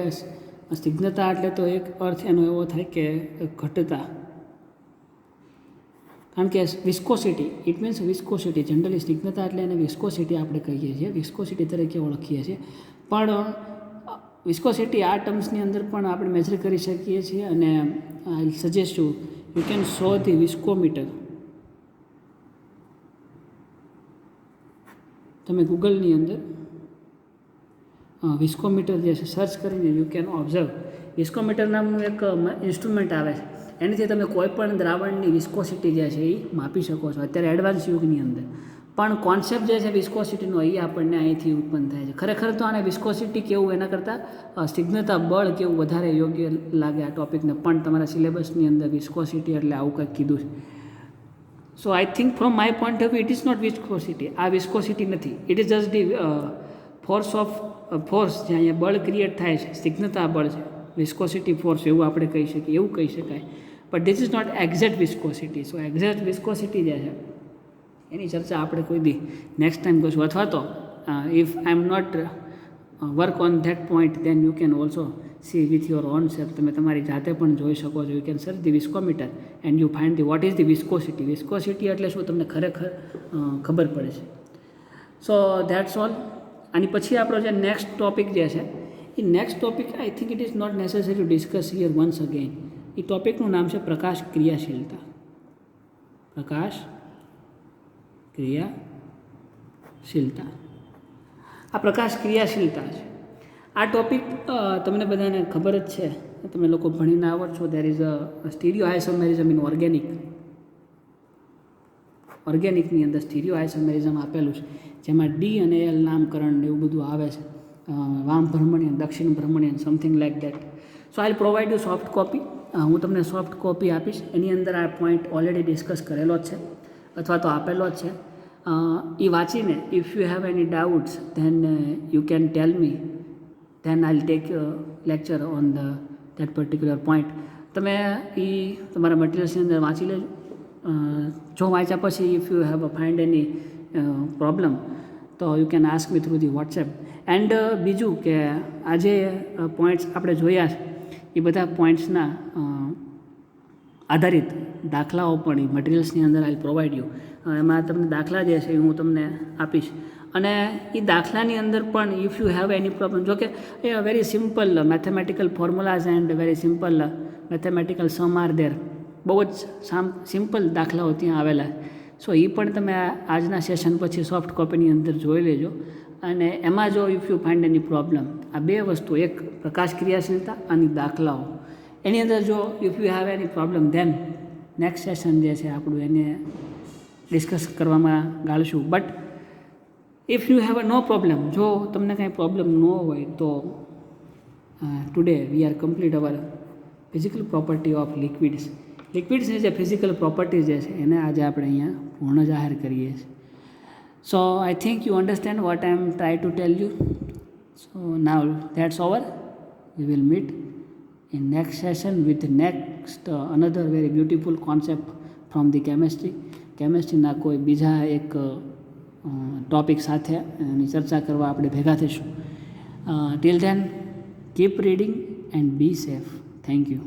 સ્નિગ્ધતા એટલે તો એક અર્થ એનો એવો થાય કે ઘટતા, કારણ કે viscosity, it means viscosity, generally સ્નિગ્ધતા એટલે એને વિસ્કોસિટી આપણે કહીએ છીએ, વિસ્કોસિટી તરીકે ઓળખીએ છીએ. પણ વિસ્કોસિટી આ ટર્મ્સની અંદર પણ આપણે મેજર કરી શકીએ છીએ, અને I suggest you can show the viscometer. તમે ગૂગલની અંદર વિસ્કોમીટર જે છે સર્ચ કરીને યુ કેન ઓબ્ઝર્વ. વિસ્કોમીટર નામનું એક ઇન્સ્ટ્રુમેન્ટ આવે છે, એનાથી તમે કોઈ પણ દ્રાવણની વિસ્કોસિટી જે છે એ માપી શકો છો અત્યારે એડવાન્સ યુગની અંદર. પણ કોન્સેપ્ટ જે છે વિસ્કોસિટીનો એ આપણને અહીંથી ઉત્પન્ન થાય છે. ખરેખર તો આને વિસ્કોસિટી કેવું એના કરતાં સ્નિગ્ધતા બળ કેવું વધારે યોગ્ય લાગે આ ટોપિકને, પણ તમારા સિલેબસની અંદર વિસ્કોસિટી એટલે આવું કંઈક કીધું છે. So I think from my point of view it is not viscosity. આ વિસ્કોસિટી નથી, it is just the force જે અહીંયા બળ ક્રિએટ થાય છે, સ્નિગ્ધતા બળ છે, વિસ્કોસિટી ફોર્સ એવું આપણે કહી શકીએ, એવું કહી શકાય. But this is not exact viscosity. So exact viscosity જે છે એની ચર્ચા આપણે કોઈ દી નેક્સ્ટ ટાઈમ કરીશું, અથવા તો if I am not work on that point then you can also see with your own self. તમે તમારી જાતે પણ જોઈ શકો છો. You can search the viscometer and you find the what is the viscosity. Viscosity એટલે શું તમને ખરેખર ખબર પડે છે. So that's all. આની પછી આપણો જે નેક્સ્ટ ટોપિક જે છે એ next topic I think it is not necessary to discuss here once again. એ ટોપિકનું નામ છે પ્રકાશ ક્રિયાશીલતા. પ્રકાશ ક્રિયાશીલતા. આ પ્રકાશ ક્રિયાશીલતા છે. આ ટોપિક તમને બધાને ખબર જ છે, તમે લોકો ભણીને આવડ છો. There is a stereo isomerism in ઓર્ગેનિકની અંદર સ્ટીરિયો આઇસોમેરિઝમ આપેલું છે, જેમાં ડી અને એલ નામકરણ એવું બધું આવે છે. વામ ભ્રમણીયન, દક્ષિણ ભ્રમણીયન, something like that. So I provide you soft copy. હું તમને સોફ્ટ કોપી આપીશ. એની અંદર આ પોઈન્ટ ઓલરેડી ડિસ્કસ કરેલો જ છે અથવા તો આપેલો જ છે. એ વાંચીને if you have any doubts then you can tail me, than I take lecture on that particular point. તમે એ તમારા મટિરિયલ્સની અંદર વાંચી લેજો. જો વાંચ્યા પછી if you have find any problem તો you can ask me through the WhatsApp. And બીજું કે આ જે પોઈન્ટ્સ આપણે જોયા છે એ બધા પોઈન્ટ્સના આધારિત દાખલાઓ પણ એ મટિરિયલ્સની અંદર આઈ પ્રોવાઈડ યુ. એમાં તમને દાખલા જે છે એ હું તમને આપીશ. અને એ દાખલાની અંદર પણ if you have any problem, જો કે એ very simple mathematical formulas and very simple mathematical sum are there. બહુ જ સિમ્પલ દાખલાઓ ત્યાં આવેલા. સો એ પણ તમે આજના સેશન પછી સોફ્ટ કોપીની અંદર જોઈ લેજો. અને એમાં જો if you find any problem, આ બે વસ્તુ, એક પ્રકાશ ક્રિયાશીલતા અને દાખલાઓ, એની અંદર જો if you have any problem then next session જે છે આપણું એને ડિસ્કસ કરવામાં ગાળશું. But if you have no problem, જો તમને કાંઈ પ્રોબ્લેમ ન હોય તો today we are complete our physical property of liquids. લિક્વિડ્સની જે ફિઝિકલ પ્રોપર્ટી જે છે એને આજે આપણે અહીંયા પૂર્ણ જાહેર કરીએ છીએ. So I think you understand what I am try to tell you. So now that's over. We will meet in next session with next another very beautiful concept from the કેમેસ્ટ્રીના કોઈ બીજા એક ટોપિક સાથે એની ચર્ચા કરવા આપણે ભેગા થઈશું. Till then keep reading and be safe. Thank you.